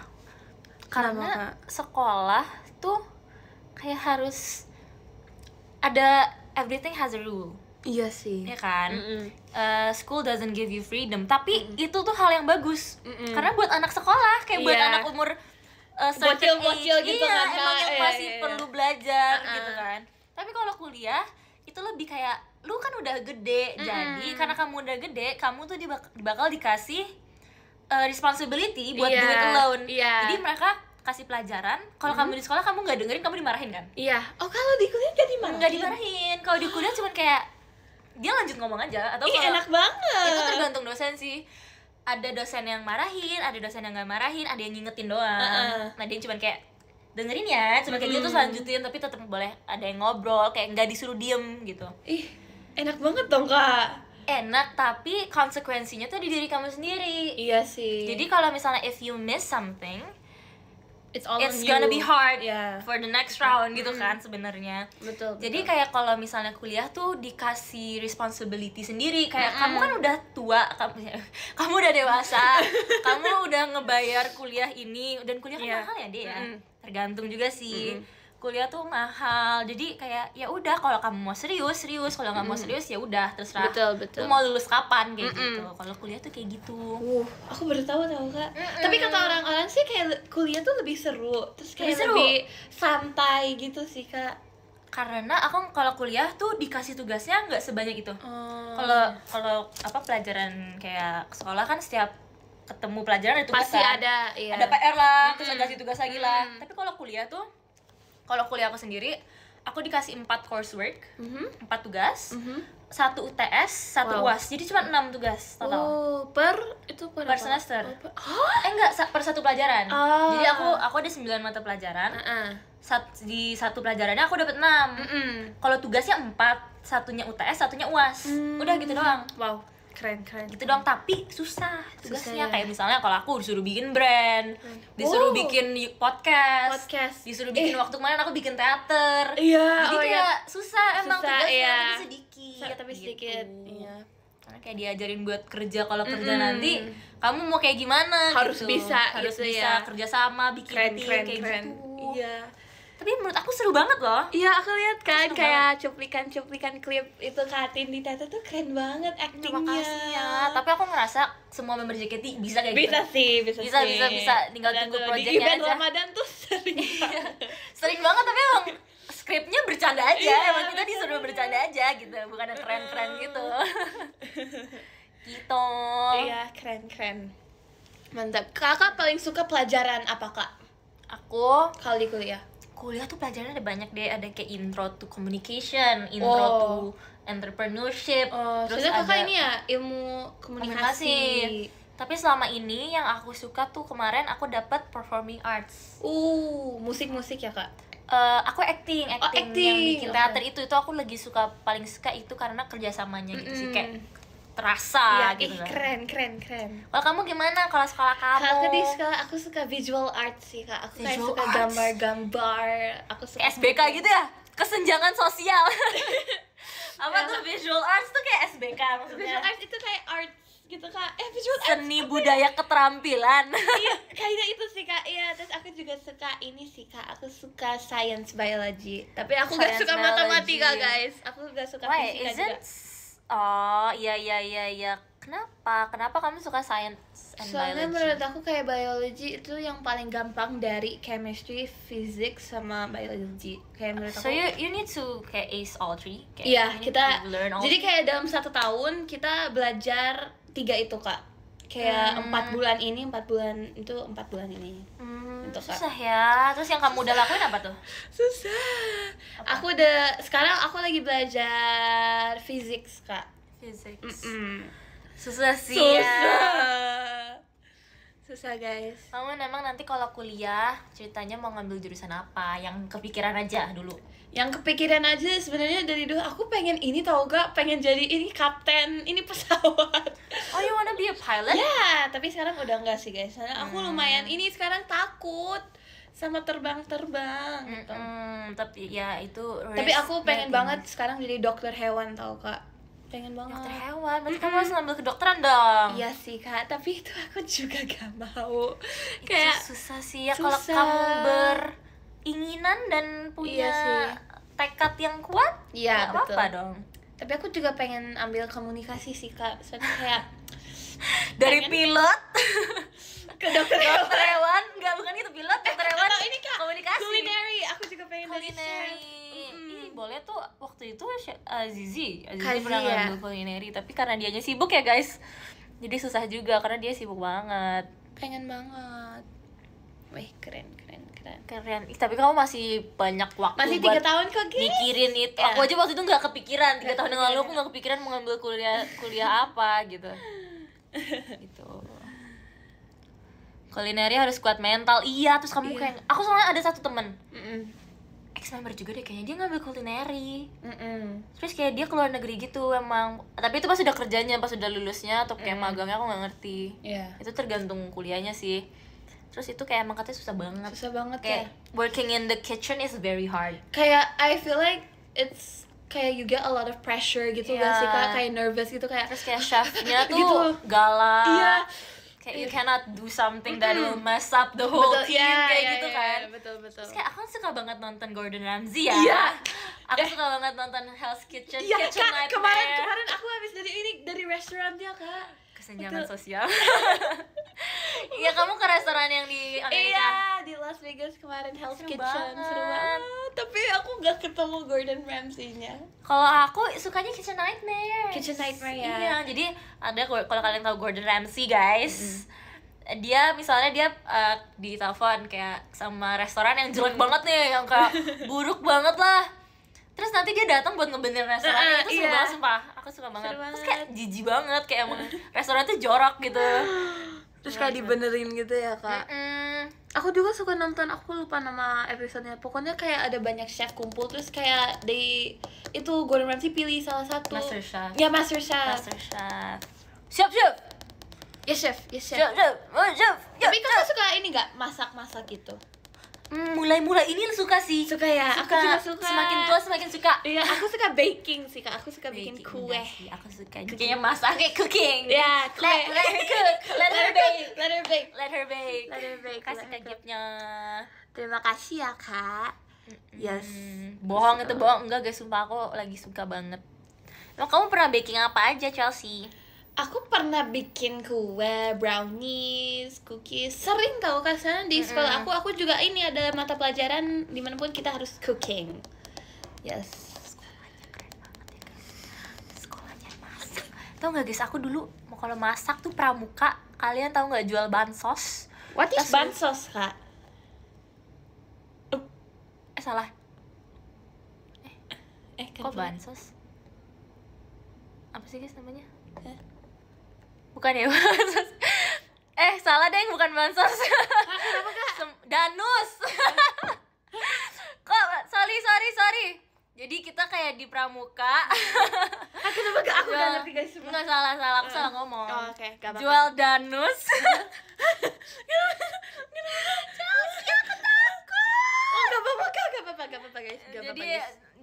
Karena sekolah tuh kayak harus ada, everything has a rule. Iya sih. Ya kan? School doesn't give you freedom, tapi itu tuh hal yang bagus. Karena buat anak sekolah, kayak buat anak umur bocil gitu kan, emang yang masih perlu belajar gitu kan. Tapi kalau kuliah itu lebih kayak lu kan udah gede, jadi karena kamu udah gede, kamu tuh bakal dikasih responsibility buat do it alone. Jadi mereka kasih pelajaran, kalau kamu di sekolah kamu nggak dengerin, kamu dimarahin kan? Iya. Oh, kalau di kuliah nggak dimarahin? Kalau di kuliah cuman kayak dia lanjut ngomong aja, atau enak banget. Itu tergantung dosen sih. Ada dosen yang marahin, ada dosen yang nggak marahin, ada yang ngingetin doang. Nah dia cuman kayak dengerin ya, cuma kayak gitu terus lanjutin, tapi tetap boleh ada yang ngobrol, kayak nggak disuruh diem gitu. Ih, enak banget dong kak. Enak, tapi konsekuensinya tuh di diri kamu sendiri. Iya sih. Jadi kalau misalnya if you miss something, it's gonna be hard for the next round gitu kan sebenarnya. Betul. Jadi kayak kalau misalnya kuliah tuh dikasih responsibility sendiri, kayak kamu kan udah tua, kamu udah dewasa, kamu udah ngebayar kuliah ini, dan kuliah kan mahal ya dia ya. Tergantung juga sih. Kuliah tuh mahal, jadi kayak ya udah, kalau kamu mau serius, kalau nggak mau serius ya udah terserah. Betul. Lu mau lulus kapan kayak gitu. Kalau kuliah tuh kayak gitu. Aku baru tahu kak. Tapi kata orang-orang sih kayak kuliah tuh lebih seru, terus kayak lebih santai gitu sih kak. Karena aku kalau kuliah tuh dikasih tugasnya nggak sebanyak itu. Kalau pelajaran kayak sekolah kan setiap ketemu pelajaran ada tugas, pasti kan? Ada PR lah, terus kasih tugas lagi lah. Tapi kalau kuliah aku sendiri, aku dikasih 4 coursework, 4 tugas, 1 UTS, 1 UAS. Jadi cuma 6 tugas total. Per semester. Enggak, per satu pelajaran. Jadi aku ada 9 mata pelajaran. Di satu pelajarannya aku dapat 6. Kalau tugasnya 4, satunya UTS, satunya UAS. Udah gitu doang. Wow. Keren. Gitu dong, tapi susah tugasnya. Susah, ya. Kayak misalnya kalau aku disuruh bikin brand, disuruh bikin podcast, disuruh bikin waktu kemarin aku bikin teater. Iya. Jadi kayak susah emang Susah, tugasnya, iya. tapi sedikit. Iya. Karena kayak diajarin buat kerja, kalau kerja nanti kamu mau kayak gimana Harus gitu. bisa harus gitu bisa ya. kerja sama, bikin tim kayak Keren. gitu. Iya. Tapi menurut aku seru banget loh. Iya, aku lihat kan Seru kayak cuplikan klip itu Katin di teater tuh keren banget actingnya. Makasih ya. Tapi aku ngerasa semua member JKT bisa kayak Bisa gitu. sih. Bisa. Tinggal Ada tunggu tuh, projectnya di event aja. Ramadan tuh sering banget. Sering banget, tapi emang skripnya bercanda aja. Emang kita disuruh bercanda aja gitu, bukan yang keren-keren gitu. Gitu. Iya, keren. Mantap. Kakak paling suka pelajaran apa, Kak? Aku Kalau di kuliah. kuliah tuh pelajarannya ada banyak deh. Ada kayak intro to communication, intro to entrepreneurship. Terus kakak ini ya ilmu komunikasi. Tapi selama ini yang aku suka tuh kemarin aku dapat performing arts. Musik ya, Kak? Aku acting yang bikin teater itu aku lagi paling suka itu karena kerjasamanya gitu sih, kayak terasa gitu kan. Keren. Kalau kamu gimana kalau sekolah kamu? Aku suka visual art sih, Kak. Aku kayak Visual suka arts? gambar. Aku suka SBK gitu ya? Kesenjangan sosial. Apa tuh visual arts tuh kayak SBK maksudnya? Visual art itu kayak art gitu, Kak. Visual art Seni budaya keterampilan. iya, kayaknya itu sih, Kak. Iya, terus aku juga suka ini sih, Kak. Aku suka science biology. Tapi aku gak suka matematika, guys. Aku gak suka fisika juga. Oh, iya. Kenapa kamu suka science and Soalnya biology? menurut aku kayak biology itu yang paling gampang dari chemistry, physics, sama biology. Kayak menurut So aku. you need to kayak ace all three. Kayak Iya, you need kita to learn all jadi three. kayak dalam 1 tahun kita belajar 3 itu, Kak. Kayak 4 bulan ini, 4 bulan itu, 4 bulan ini. Itu, Kak. Susah ya. Terus yang kamu udah lakuin apa tuh? Susah. Apa? Sekarang aku lagi belajar physics, Kak. Physics. Susah sih ya. Susah, guys. Kamu emang nanti kalau kuliah ceritanya mau ngambil jurusan apa? Yang kepikiran aja dulu. Yang kepikiran aja sebenarnya dari dulu aku pengen ini, tau gak, pengen jadi ini kapten ini pesawat. Oh, you wanna be a pilot? Ya, tapi sekarang udah enggak sih, guys. Soalnya aku lumayan ini sekarang takut sama terbang-terbang gitu. Tapi ya itu Tapi aku pengen risk banget sekarang jadi dokter hewan, tau Kak. Pengen banget. dokter hewan. Berarti kamu harus ngambil kedokteran dong. Iya sih, Kak, tapi itu aku juga gak mau. Itu Kayak susah sih ya kalau susah. kamu beringinan dan punya Iya sih. tekad yang kuat. Iya, nggak betul. apa-apa dong. Tapi aku juga pengen ambil komunikasi sih, Kak. Soalnya kayak Dari pilot ke dokter dokter hewan, enggak, bukan itu pilot, dokter hewan. atau ini, Kak, komunikasi. culinary. Aku juga pengen dari Culinary. chef. Ih, boleh tuh waktu itu Azizi Kazi, pernah ya? ngambil culinary, tapi karena dianya sibuk ya, guys. Jadi susah juga karena dia sibuk banget. Pengen banget. Wih, keren. Keren. Ih, tapi kamu masih banyak waktu Masih buat 3 tahun kok, guys. mikirin itu. Ya. Aku aja waktu itu nggak kepikiran. 3 tahun yang lalu aku nggak kepikiran mau ngambil kuliah apa gitu. Gitu. Culinary harus kuat mental. Iya, terus kamu kayak aku soalnya ada satu temen ex member juga deh kayaknya, dia ngambil culinary. Terus kayak dia keluar negeri gitu emang. Tapi itu pas udah kerjanya, pas udah lulusnya atau kayak magangnya aku nggak ngerti. Iya. Itu tergantung kuliahnya sih. Terus itu kayak emang katanya susah banget. Susah banget Kayak ya. working in the kitchen is very hard. Kayak I feel like it's kayak you get a lot of pressure gitu Iya. gak sih, Kak? Kayak nervous gitu kayak. Terus kayak chefnya tuh Gitu. galak. Iya. Kayak you cannot do something that will mess up the whole team kayak gitu kan. Betul. Terus kayak aku suka banget nonton Gordon Ramsay ya. Iya. Aku suka banget nonton Hell's Kitchen, Iya, Kitchen Kak, Nightmare. kemarin aku habis dari restorannya, Kak. Kesenjangan Betul. sosial. Iya, kamu ke restoran yang di Amerika. Iya, di Las Vegas kemarin Hell's Seru Kitchen. banget. Seru banget. Tapi aku gak ketemu Gordon Ramsay-nya. Kalau aku sukanya Kitchen Nightmare. Kitchen Nightmare ya. Iya, jadi ada kalau kalian tahu Gordon Ramsay, guys. Dia misalnya di telepon kayak sama restoran yang jelek banget nih, yang kayak buruk banget lah. Terus nanti dia datang buat ngebenerin restorannya. Itu seru iya. banget, sumpah. Aku suka banget. Seru Terus kayak jijik banget, kayak emang restoran tuh jorok gitu. Terus kayak dibenerin gitu ya, Kak. Aku juga suka nonton, aku lupa nama episodenya. Pokoknya kayak ada banyak chef kumpul, terus kayak itu Gordon Ramsay pilih salah satu. Master Chef. Ya, Master Chef. Master Chef. Siap. Yes chef. Siap. Tapi kakak suka ini nggak masak gitu? Mulai ini suka sih. Suka ya. Aku juga suka. Semakin tua semakin suka. Iya, aku suka baking sih kak. Aku suka bikin kue. Aku suka kayaknya masak kayak cooking. Ya, kue. Let her cook. Let her bake. Let her bake. Kasih ke giftnya. Terima kasih ya kak. Yes. Bohong itu bohong. Enggak guys, sumpah aku lagi suka banget. Emang kamu pernah baking apa aja, Chelsea? Aku pernah bikin kue, brownies, cookies. Sering tau kan sana di sekolah aku juga ini ada mata pelajaran dimanapun kita harus cooking. Yes. Sekolahnya keren banget ya guys. Sekolahnya masak. Tau nggak guys, aku dulu kalau masak tuh pramuka. Kalian tahu nggak jual bansos? What is bansos kak? Salah. Kok Kok bansos? Apa sih guys namanya? Bukan ya bansos. Salah deh, bukan bansos. Kenapa kak? Danus. Kok sorry. Jadi kita kayak di pramuka. Kenapa kak? Aku gak ngerti guys. Enggak salah, aku salah ngomong. Oh, oke, gak apa-apa. Jual danus. Chelsea, aku takut. Oh, gak apa-apa guys. Jadi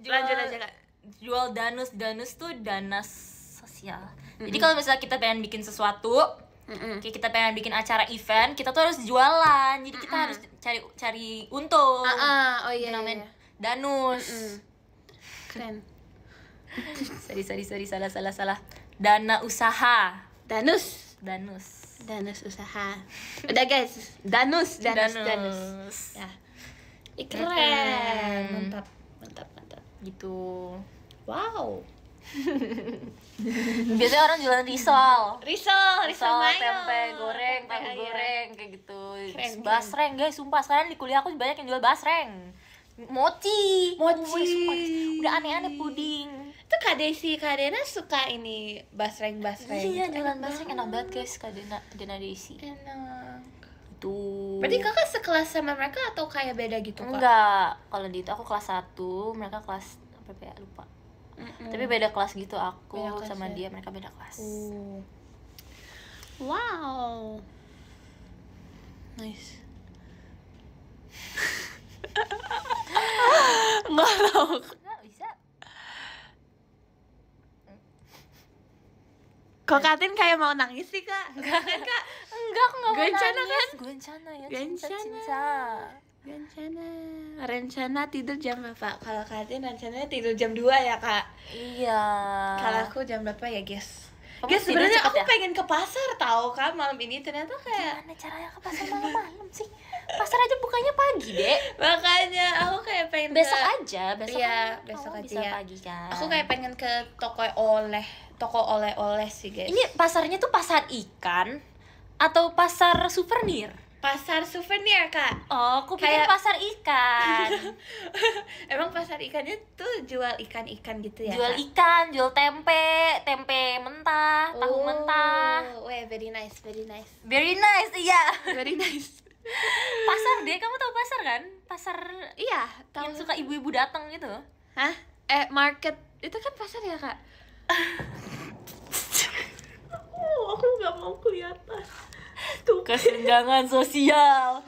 Lanjut aja kak. Jual danus tuh dana sosial. Jadi kalau misalnya kita pengen bikin sesuatu, kayak kita pengen bikin acara event, kita tuh harus jualan. Jadi kita harus cari untung. Oh iya. Namanya danus. Keren. Sorry, salah. Dana usaha. Danus usaha. Udah guys, danus. Ya. Keren. Mantap. Gitu. Wow. Biasanya orang jualan Risol mayo. tempe goreng, tahu Iya. goreng kayak gitu. Keren. Basreng guys, sumpah sekarang di kuliah aku banyak yang jual basreng. Mochi. Sumpah, udah aneh-aneh puding. Itu Kak Dena suka ini basreng. Iya, jualan basreng enak banget guys, Kak Dena Desi. Enak. Tuh. Berarti kakak sekelas sama mereka atau kayak beda gitu kak? Enggak, kalau di itu aku kelas 1, mereka kelas apa ya, lupa. Tapi beda kelas gitu, aku Beda kelas sama ya? dia, mereka beda kelas. Wow. Nice. Nggak tahu. Enggak bisa. Kok Katin kayak mau nangis sih kak? Enggak, aku nggak mau Gencana nangis. kan? Gencana ya, Gencana. cinta. Rencana tidur jam berapa? Kalau Katin rencananya tidur jam 2 ya kak? Iya. Kalau aku jam berapa ya guys? Kamu Guys tidur sebenarnya cepet aku ya? pengen ke pasar tahu kan malam ini, ternyata kayak Gimana caranya ke pasar malam-malam sih? Pasar aja bukanya pagi, Dek. makanya aku kayak pengen Besok ke, aja, besok Iya, kan besok kamu aja bisa ya. pagi kan. Aku kayak pengen ke toko oleh-oleh sih guys. Ini pasarnya tuh pasar ikan atau pasar souvenir? pasar souvenir kak. Oh, aku pikir Kayak- pasar ikan. Emang pasar ikannya tuh jual ikan-ikan gitu ya? Jual Kak? ikan, jual tempe mentah, tahu mentah. Weh, very nice. Very nice, iya. Very nice. Pasar deh, kamu tahu pasar kan? Pasar Iya, tahu. yang suka ibu-ibu datang gitu. Hah? Market itu kan pasar ya kak? Aku nggak mau kelihatan. Tuh. Kesenjangan sosial.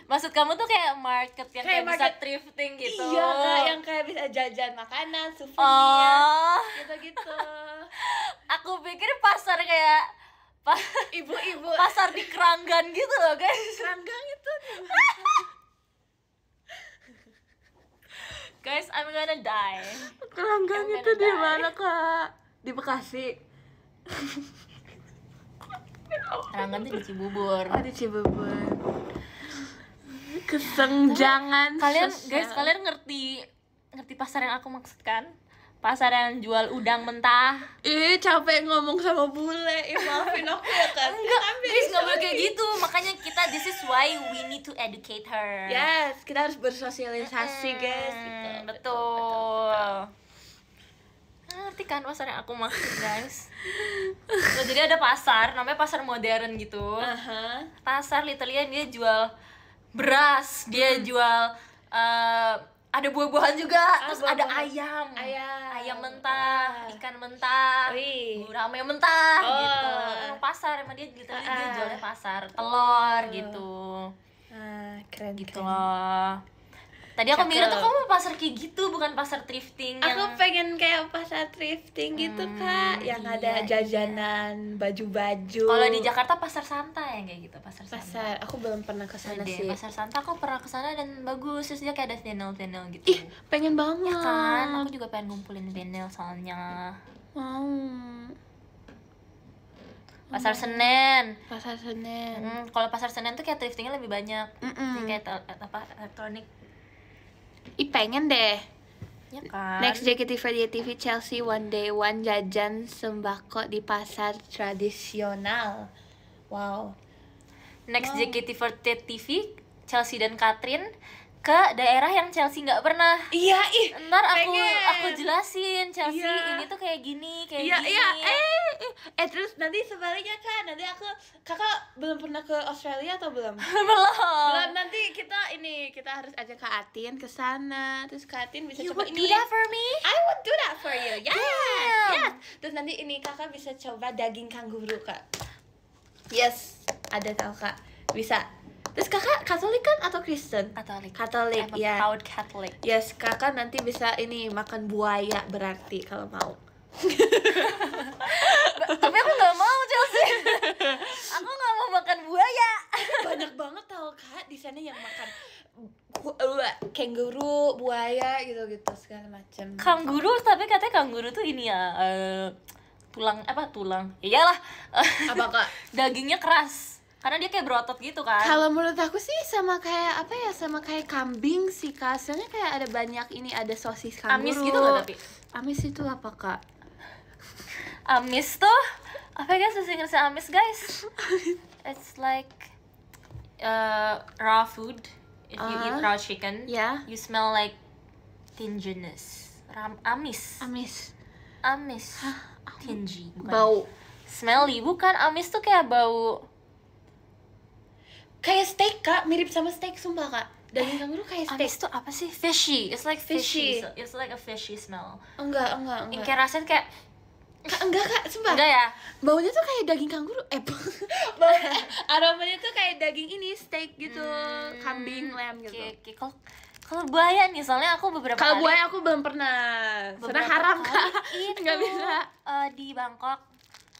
Maksud kamu tuh kayak market yang kayak, Kayak bisa market- thrifting gitu. Iya kak, yang kayak bisa jajan makanan, souvenir, Oh, gitu-gitu. aku pikir pasar kayak Ibu-ibu pasar di Keranggan gitu loh, guys. Ranggang itu. Guys, I'm gonna die. Keranggang Yang itu di Canada. mana kak? Di Bekasi. Keranggan tuh di Cibubur. Oh, di Cibubur. Kesenjangan Kalian sosial. guys, kalian ngerti pasar yang aku maksudkan? Pasar yang jual udang mentah. Ih, capek ngomong sama bule. Maafin aku ya kak. Enggak, guys, nggak boleh kayak gitu. Makanya kita, this is why we need to educate her. Yes, kita harus bersosialisasi guys. Gitu. Betul. Ngerti kan pasar yang aku maksud, guys? So, jadi ada pasar, namanya pasar modern gitu. Aha. Pasar literally dia jual beras, dia jual ada buah-buahan juga, terus ada buah-buahan. ayam mentah, ikan mentah, Wih. gurame mentah gitu. Oh. Emang pasar, emang dia literally dia jualnya pasar, telur gitu. Keren Gitu keren. loh. Tadi aku mikir tuh Cakep. kamu pasar kayak gitu, bukan pasar thrifting yang Aku pengen kayak pasar thrifting gitu kak, yang ada iya, jajanan, baju-baju. kalau di Jakarta pasar Santa yang kayak gitu, pasar Santa. pasar, aku belum pernah ke sana Ada sih. pasar Santa, aku pernah kesana dan bagus, terus dia kayak ada vinyl gitu. Ih, pengen banget. Kan, aku juga pengen ngumpulin vinyl soalnya. Mau. Pasar Senen. Pasar Senen. Kalau pasar Senen tuh kayak thriftingnya lebih banyak. Mm-mm. Kayak elektronik. Ih, pengen deh. Ya kan. Next JKT48 TV Chelsea One Day One jajan sembako di pasar tradisional. Wow. Next Wow. JKT48 TV, Chelsea dan Katrin ke daerah yang Chelsea nggak pernah. Iya, ih. Ntar pengen. aku jelasin Chelsea Iya. ini tuh kayak gini, kayak Iya, gini. iya. Terus nanti sebaliknya kan, nanti kakak belum pernah ke Australia atau belum? Belum. Nanti kita harus ajak Kak Atin ke sana. Terus Kak Atin bisa You coba would ini. do that for me? I would do that for you. Yes. Damn. Yes. Terus nanti ini kakak bisa coba daging kanguru, Kak. Yes. Ada tahu, Kak. Bisa. Terus kakak Katolik kan atau Kristen? Katolik. Katolik, I'm a ya. proud Catholic. Yes, kakak nanti bisa ini makan buaya berarti kalau mau. Tapi aku nggak mau Chelsea. Aku nggak mau makan buaya. Banyak banget tau kak di sana yang makan kanguru, buaya gitu segala macam. Kanguru, tapi katanya kanguru tuh ini ya tulang. Iyalah. Apa kak? Dagingnya keras. Karena dia kayak berotot gitu kan. Kalau menurut aku sih sama kayak apa ya, sama kayak kambing sih kak. Soalnya kayak ada banyak ini, ada sosis kanguru. Amis gitu nggak tapi? Amis itu apa kak? Amis tuh apa guys, bahasa Inggrisnya amis guys? It's like raw food. If you eat raw chicken, Ya. you smell like tinginess. Amis. Amis. Tingy. Bukan. Bau. Smelly, bukan. Amis tuh kayak bau. Kayak steak kak, mirip sama steak sumpah kak. Daging kanguru kayak steak. Amis tuh apa sih? Fishy. It's like fishy. Fishy. It's like a fishy smell. Enggak. Yang kayak rasanya kayak Kak, enggak kak, sumpah. enggak ya? Baunya tuh kayak daging kanguru. Baunya, aromanya tuh kayak daging ini, steak gitu, kambing, lamb gitu. Oke. Kalau buaya nih, soalnya aku beberapa Kalau kali buaya aku belum pernah. Sudah beberapa haram kali kak. itu, Nggak bisa. di Bangkok.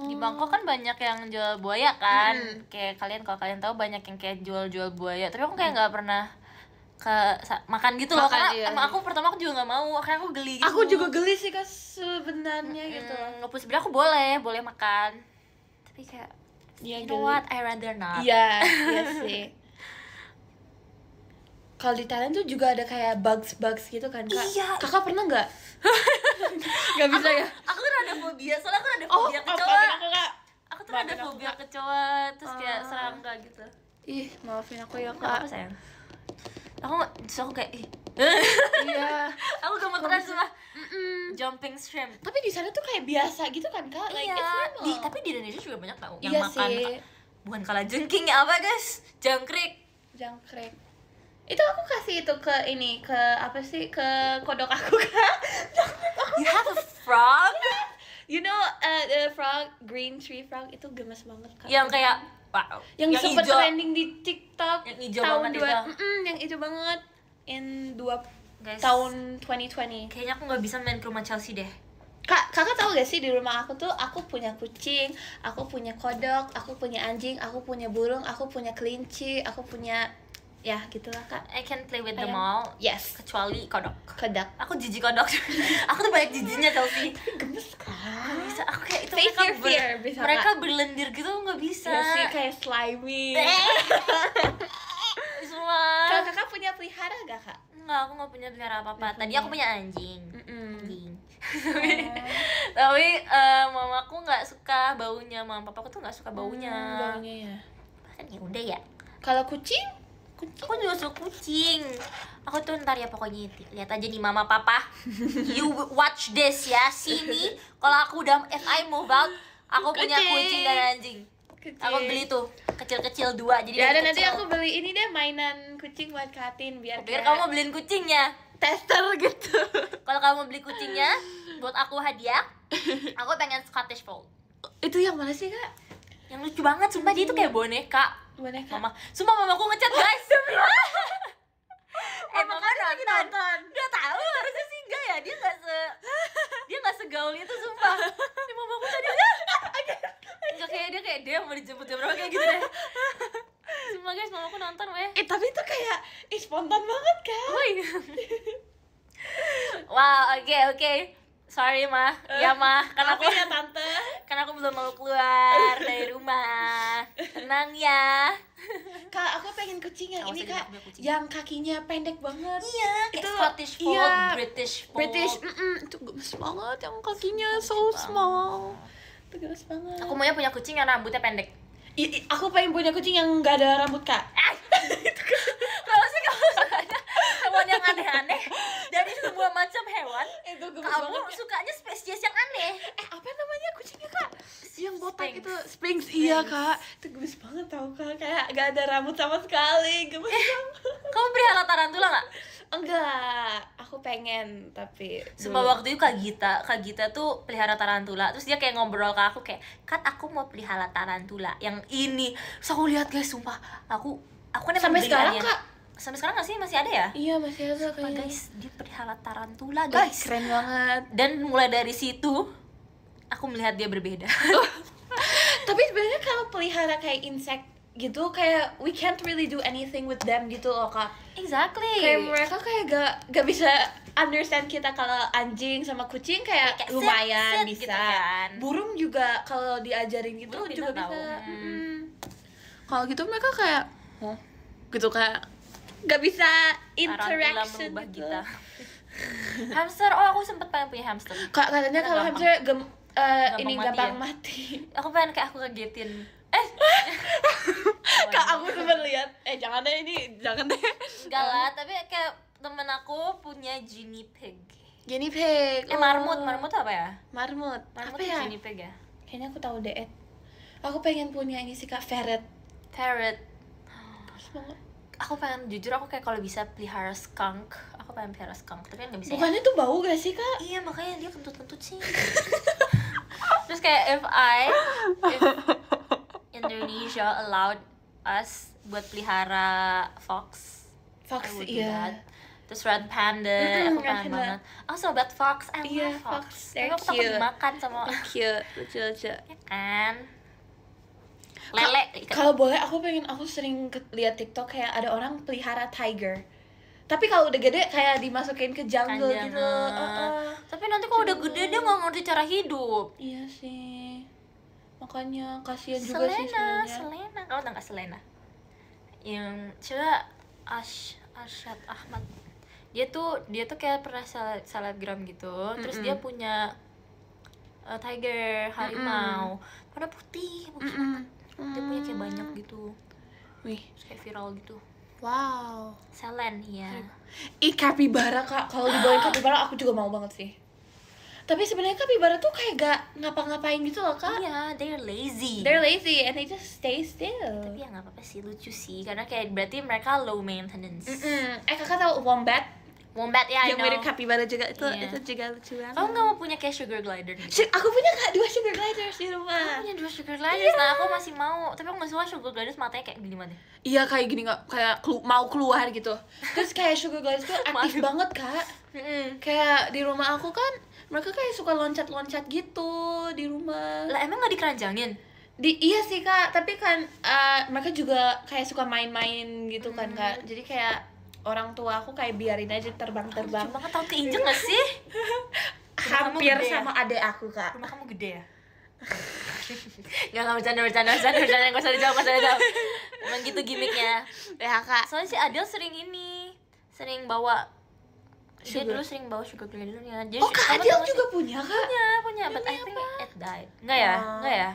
Di Bangkok kan banyak yang jual buaya kan. Kayak kalau kalian tahu banyak yang kayak jual buaya. Tapi aku kayak nggak pernah makan gitu loh, Makan, karena iya. emang aku pertama aku juga nggak mau, akhirnya aku geli gitu. Aku juga geli sih kak sebenarnya gitu. Nggak, sebenarnya aku boleh makan, tapi kayak Iya, you know what, I rather not. Iya sih. Kalau di Thailand tuh juga ada kayak bugs gitu kan kak. Iya. Kakak pernah nggak? Nggak bisa ya. Aku tuh ada fobia, soalnya aku ada Oh, fobia kecoa. maafin aku kak. Aku tuh ada maafin aku, fobia Kak. kecoa, terus kayak serangga gitu. Ih, maafin aku ya Apa kak. sayang? Terus aku kayak Iya. aku gemeteran semua. Jumping shrimp. Tapi di sana tuh kayak biasa gitu kan kak? Like, Iya, it's normal. tapi di Indonesia juga banyak tau yang Iya makan sih. bukan kalajengking ya, apa guys? Jangkrik. Jangkrik. Itu aku kasih itu ke ini, ke apa sih, ke kodok aku kak. Jangkrik aku. You have a frog? You know the frog, green tree frog itu gemes banget kak. Yang kayak wow. yang sempet hijau. trending di TikTok. Yang hijau tahun banget itu. yang hijau banget in Guys, tahun 2020. kayaknya aku nggak bisa main ke rumah Chelsea deh. Kakak tahu gak sih di rumah aku tuh aku punya kucing, aku punya kodok, aku punya anjing, aku punya burung, aku punya kelinci, aku punya ya gitulah kak. I can play with them Ayam. all Yes, kecuali kodok. kodok. Aku jijik kodok. Aku tuh banyak jijiknya Chelsea. Gemes kak. Nggak bisa, aku kayak itu Face your fear, bisa, mereka Kak. berlendir gitu nggak bisa. Ya sih kayak slimy. Semua. Kalau kakak punya pelihara gak kak? Enggak, aku nggak punya pelihara apa-apa. Nggak Tadi punya. aku punya anjing. Anjing. Oh. Tapi mamaku nggak suka baunya, mama papaku tuh nggak suka baunya. Baunya ya. Kan ya udah ya. Kalau kucing? Aku juga suka kucing. Aku tuh ntar ya pokoknya lihat aja nih mama papa. You watch this ya. Sini kalau aku udah if I move out, aku punya Kucing. kucing dan anjing. Aku beli tuh kecil-kecil 2. Jadi Ya dari ada nanti kecil. aku beli ini deh mainan kucing buat Katin biar Biar kayak- kamu beliin kucingnya. tester gitu. Kalau kamu beli kucingnya buat aku hadiah, aku pengen Scottish Fold. Itu yang mana sih kak? Yang lucu banget, sumpah dia itu kayak boneka. Boneka. Sumpah mamaku ngechat guys. Mama nonton. Gak tahu, harusnya sih enggak ya. Dia nggak segaul itu sumpah. Ini mamaku tadi enggak kayak dia mau dijemput jam berapa kayak gitu deh. Sumpah guys, mamaku nonton weh. Tapi itu kayak spontan banget kan? Woi. Wow, oke. Sorry mah, ya mah, karena aku ya tante. karena aku belum mau keluar dari rumah. Tenang ya. Kak, aku pengen kucing yang ini kak, kucing. yang kakinya pendek banget. Iya, itu Scottish Fold, iya, British Fold. British, itu gemes banget yang kakinya so small. Itu gemes banget. Aku maunya punya kucing yang rambutnya pendek. Aku pengen punya kucing yang nggak ada rambut kak. Kalau sih kamu sukanya hewan yang aneh-aneh dari semua macam hewan, Itu gemes kamu banget. sukanya spesies yang aneh. Apa namanya kucingnya kak? Yang botak Sphinx. itu Sphinx. Iya kak, itu gemes banget tau kak. Kayak nggak ada rambut sama sekali, gemes banget. Kamu pelihara tarantula nggak? Enggak, aku pengen tapi Sumpah waktu itu Kak Gita tuh pelihara tarantula. Terus dia kayak ngobrol ke aku kayak, "Kat, aku mau pelihara tarantula yang ini." Terus aku lihat guys, sumpah, aku kan emang sampai beli sekarang alien. kak. Sampai sekarang nggak sih, masih ada ya? Iya masih ada Sumpah kayaknya. guys, dia pelihara tarantula Guys, guys. keren banget. Dan mulai dari situ aku melihat dia berbeda. Tapi sebenarnya kalau pelihara kayak insect gitu kayak we can't really do anything with them gitu loh kak. Exactly. Kayak mereka kayak gak bisa understand kita. Kalau anjing sama kucing kayak Kayak lumayan sit bisa. gitu kan. Burung juga kalau diajarin gitu Burung juga pintar bisa. tahu. Kalau gitu mereka kayak gitu kayak gak bisa Tarantula interaction merubah gitu. kita. Hamster, oh aku sempet pengen punya hamster. Kak katanya kalau Gampang. hamster Gampang ini mati gampang ya? mati. Aku pengen kayak aku kagetin. Kak aku sempet lihat jangan deh Enggak lah, tapi kayak temen aku punya guinea pig. guinea pig. Marmut apa ya? Marmut Marmut apa tuh ya? guinea pig ya? Kayaknya aku tahu deh. Aku pengen punya ini sih kak, ferret. Parrot. Bagus banget. Aku pengen, jujur aku kayak kalau bisa pelihara skunk. Aku pengen pelihara skunk, tapi kan nggak bisa ya. Bukannya tuh bau gak sih kak? Iya, makanya dia kentut-kentut sih. Terus kayak if Indonesia allowed us buat pelihara fox, Fox I would do iya. that. Terus red panda, aku Red pengen panda. banget. Aku sama banget fox, I Iya, love fox. fox. Tapi They're aku takut cute. dimakan sama Cute, lucu. ya kan. Lele. Kalau boleh aku sering lihat TikTok kayak ada orang pelihara tiger. Tapi kalau udah gede kayak dimasukin ke jungle Kanjangan. gitu. Tapi nanti kalau udah gede dia nggak ngerti cara hidup. Iya sih. Makanya kasihan juga sih sebenarnya. Selena. Kamu tau gak Selena? Yang coba Arsyad Ahmad. Dia tuh kayak pernah selebgram gitu. Terus dia punya tiger, harimau. Warna putih, bagus banget. Dia punya kayak banyak gitu. Wih, Terus kayak viral gitu. wow. Selen, iya. Capybara kak, kalau dibawain capybara aku juga mau banget sih. Tapi sebenarnya capybara tuh kayak gak ngapa-ngapain gitu loh kak. Iya, they're lazy. They're lazy and they just stay still. Tapi ya nggak apa-apa sih, lucu sih. Karena kayak berarti mereka low maintenance. Kakak tahu wombat? Wombat ya, I Yang know. mirip capybara juga itu Iya. juga lucu banget. Kamu nggak mau punya kayak sugar glider nih? Aku punya kak 2 sugar gliders di Aku rumah. punya 2 sugar gliders, nah aku masih mau. Tapi aku nggak suka sugar gliders, matanya kayak gini banget. Iya kayak gini nggak kayak mau keluar gitu. Terus kayak sugar gliders tuh aktif Malu. banget kak. Kayak di rumah aku kan mereka kayak suka loncat-loncat gitu di rumah. Lah emang nggak dikeranjangin? Iya sih kak, tapi kan mereka juga kayak suka main-main gitu kan kak. Jadi kayak orang tua aku kayak biarin aja terbang-terbang. Cuma kan tau keinjek nggak sih? Hampir gede ya? sama adek aku kak. Rumah kamu gede ya? Nggak bercanda, nggak usah dijawab. Emang gitu gimmicknya. Ya kak. Soalnya si Adel sering bawa. Dia Sugar. dulu sering bawa sugar glidernya. Jadi Oh kak kamu Adil tahu nggak juga sih? punya kak? Punya, but I Demi think apa? it died. Enggak ya? Oh. Enggak ya?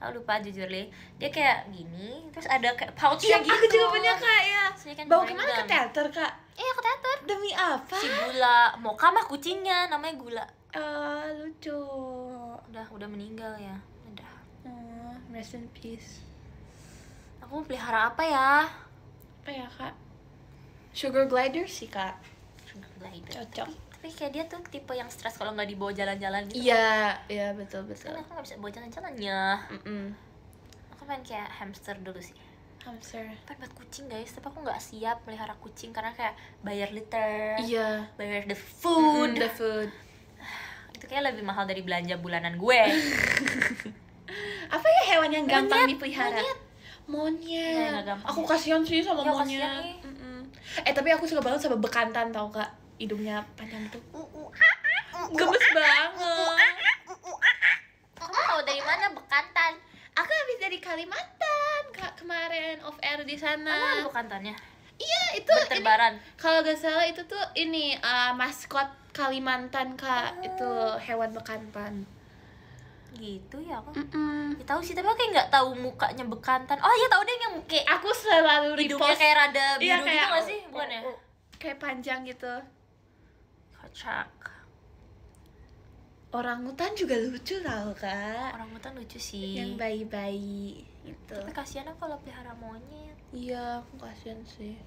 Aku lupa jujur li. Dia kayak gini, terus ada kayak pouchnya Iya gitu. aku juga punya kak ya. So you can Bawa bring kemana ke them. teater kak? Iya, ke teater. Demi apa? Si Gula, Moka mah kucingnya, namanya Gula. Lucu. Udah meninggal ya. Udah. Rest in peace. Aku mau pelihara apa ya? Apa ya kak? Sugar glider sih kak. Sugar lah itu. Cocok. Tapi kayak dia tuh tipe yang stres kalau nggak dibawa jalan-jalan gitu. Iya betul. Kan aku nggak bisa bawa jalan-jalannya. Aku pengen kayak hamster dulu sih. Hamster. Pengen buat kucing guys, tapi aku nggak siap melihara kucing karena kayak bayar litter, Iya. bayar the food. The food. Itu kayak lebih mahal dari belanja bulanan gue. Apa ya hewan yang gampang Monyet, dipelihara? Monyet. Ya, nggak gampang. Aku kasihan sih sama Ya, monyet. kasihan nih. Tapi aku suka banget sama bekantan, tau gak? Hidungnya panjang tuh. Gemes banget. Kamu tahu dari mana bekantan? Aku habis dari Kalimantan Kak, kemarin off air di Emang sana. ada bekantannya? Iya, itu Berterbaran. kalau gak salah itu tuh ini maskot Kalimantan Kak. Itu hewan bekantan. Gitu ya aku. Ya, tahu sih, tapi aku kayak nggak tahu mukanya bekantan. Oh iya, tahu deh yang kayak Aku selalu hidungnya repost. kayak rada biru Iya, gitu kayak nggak sih? Bukan ya? Kayak panjang gitu. Kocak. Orangutan juga lucu tau Kak. Orangutan lucu sih. Yang bayi-bayi gitu. Tapi kasihan aku kalau pelihara monyet. Iya, aku kasihan sih.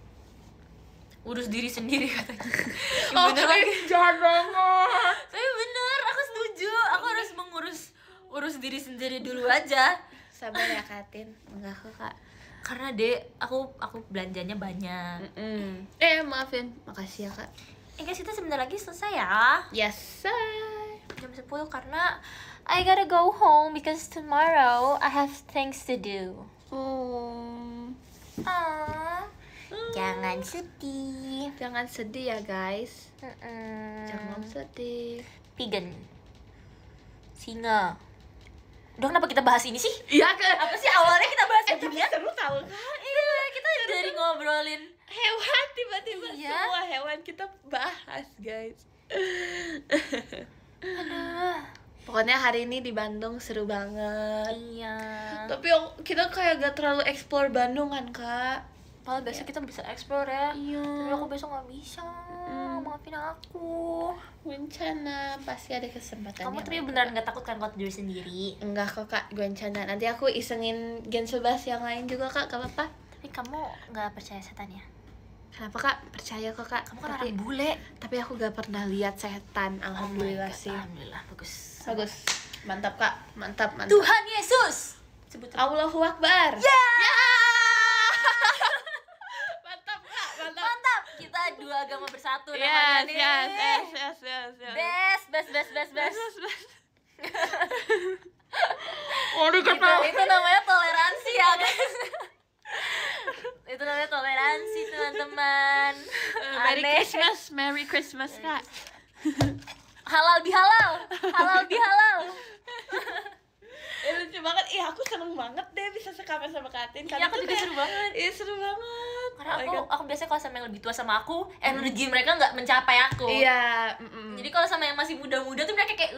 Urus diri sendiri katanya. Oh, Bener lagi. jahat banget. Tapi bener, aku setuju. Aku harus urus diri sendiri dulu aja. Sabar ya Katin, enggak aku Kak. Karena aku belanjanya banyak. Maafin, makasih ya Kak. Guys, kita sebentar lagi selesai ya. Yes, sir. Jam 10 karena I gotta go home because tomorrow I have things to do. Jangan sedih. Jangan sedih ya guys. Jangan sedih. Pigeon. Singa. Udah, kenapa kita bahas ini sih? Iya Kak. Apa sih awalnya kita bahas Tapi seru tau Kak. Iya, kita dari ngobrolin Hewan tiba-tiba Iya. semua hewan kita bahas guys. Aduh. Pokoknya hari ini di Bandung seru banget. Iya. Tapi kita kayak gak terlalu explore Bandung kan Kak. Padahal besok kita bisa explore ya. Iya. Tapi aku besok gak bisa. Maafin aku. Rencana pasti ada kesempatan. Kamu tapi beneran gak takut kan kalau tidur sendiri? Enggak kok Kak, gue rencana. Nanti aku isengin Gen 11 yang lain juga Kak, gak apa-apa. Tapi kamu gak percaya setan ya? Kenapa Kak? Percaya kok Kak. Kamu kan orang bule. Tapi aku gak pernah lihat setan. Alhamdulillah sih. Alhamdulillah, bagus. Bagus. Mantap Kak. Mantap. Tuhan Yesus. Sebut Allahu Akbar. Ya. Mantap Kak. Mantap. Kita dua agama bersatu Yes, namanya nih. yes. Best. Waduh Itu namanya toleransi ya guys. Itu namanya toleransi teman-teman. Merry Christmas Kak. Halal bihalal. Lucu banget. Aku seneng banget deh bisa sekamer sama Katin. Iya, aku juga seru banget. Iya, seru banget. Karena aku biasanya kalau sama yang lebih tua sama aku, energi mereka nggak mencapai aku. Iya. Jadi kalau sama yang masih muda-muda tuh mereka kayak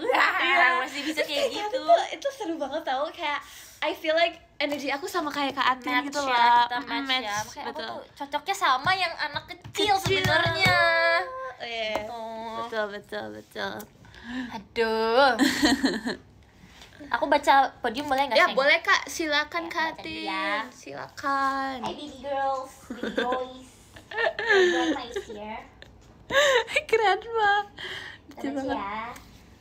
masih bisa kayak gitu. Itu seru banget tau. Kayak I feel like energi aku sama kayak Kak Atin Match gitu ya, lah. kita match ya. Makanya aku Betul. tuh cocoknya sama yang anak kecil sebenarnya. Iya. Gitu. Betul. Aduh. Aku baca podium boleh nggak? Ya Sheng? boleh Kak, silakan Ya, Kak baca Atin. dia. Silakan. Hi baby girls, baby boys. Grandma is here. Keren banget. Kita baca ya.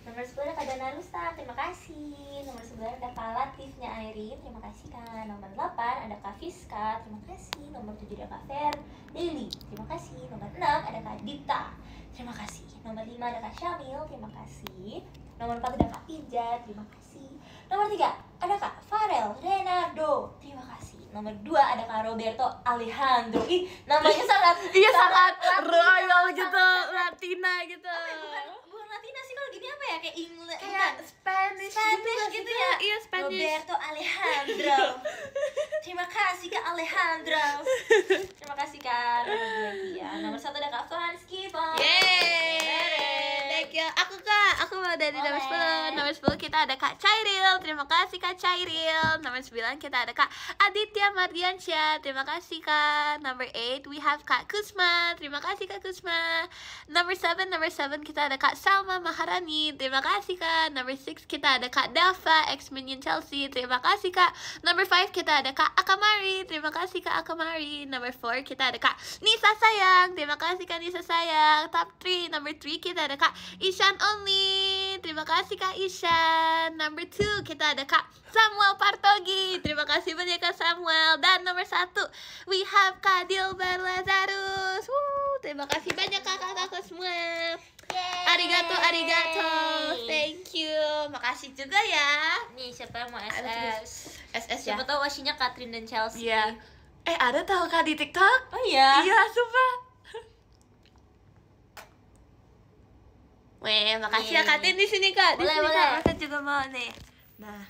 Nomor 10 ada Kak Dana Rustam, terima kasih. Nomor 9 ada Kak Latifnya Airin, terima kasih Kak. Nomor 8 ada Kak Fiska, terima kasih. Nomor 7 ada Kak Fer Lili, terima kasih. Nomor 6 ada Kak Dita, terima kasih. Nomor 5 ada Kak Syamil, terima kasih. Nomor 4 ada Kak Ija, terima kasih. Nomor 3 ada Kak Farel Renardo, terima kasih. Nomor 2 ada Kak Roberto Alejandro. Ih, namanya sangat sangat royal sangat- gitu, Latina gitu. Bukan Latina sih, kalau gini apa ya? Kayak English, Kayak Spanish gitu ya. Iya, Spanish. Roberto Alejandro. Terima kasih Kak Alejandro. Terima kasih Kak. Nomor 2 ya. Nomor 1 ada Kak Franski. Yeay. Thank you. Aku Kak, aku mau dari nomor 10. Nomor 10 kita ada Kak Cairil. Terima kasih Kak Cairil. Nomor 9 kita ada Kak Aditya Mardiansyah. Terima kasih Kak. Number 8 we have Kak Kusma. Terima kasih Kak Kusma. Number 7 kita ada Kak Salma Maharani. Terima kasih Kak. Number 6 kita ada Kak Dava ex Minion Chelsea. Terima kasih Kak. Number 5 kita ada Kak Akamari. Terima kasih Kak Akamari. Number 4 kita ada Kak Nisa Sayang. Terima kasih Kak Nisa Sayang. Top 3. Number 3 kita ada Kak Ishan Only. Terima kasih Kak Ishan. Number 2 kita ada Kak Samuel Partogi. Terima kasih banyak Kak Samuel. Dan nomor 1 we have Kak Dilbar Lazarus. Terima kasih banyak kakak-kakak semua. Arigato. Thank you. Makasih juga ya. Nih, siapa yang mau SS? SS ya. Siapa tahu wasinya Catherine dan Chelsea. Iya. Ada tahu Kak di TikTok? Oh iya. Iya, sumpah. Weh, makasih ya Kak Tin di sini Kak. Di Boleh, sini boleh. Kak. Masa juga mau nih. Nah.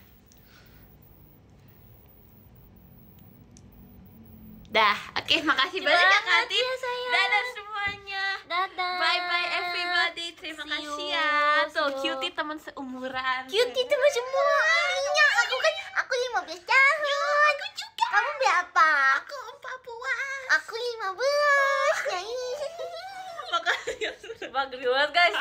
Dah, oke, makasih banyak ya Kak Tin. Ya, sayang. Dadah semuanya. Dadah. Bye bye everybody. Terima See kasih you, ya. Tuh, see you. cutie teman seumuran. Cute teman semua. Iya, aku 15 tahun. Aku juga. Kamu berapa? Aku 14. Aku 15. Makasih ya. Bagus banget guys.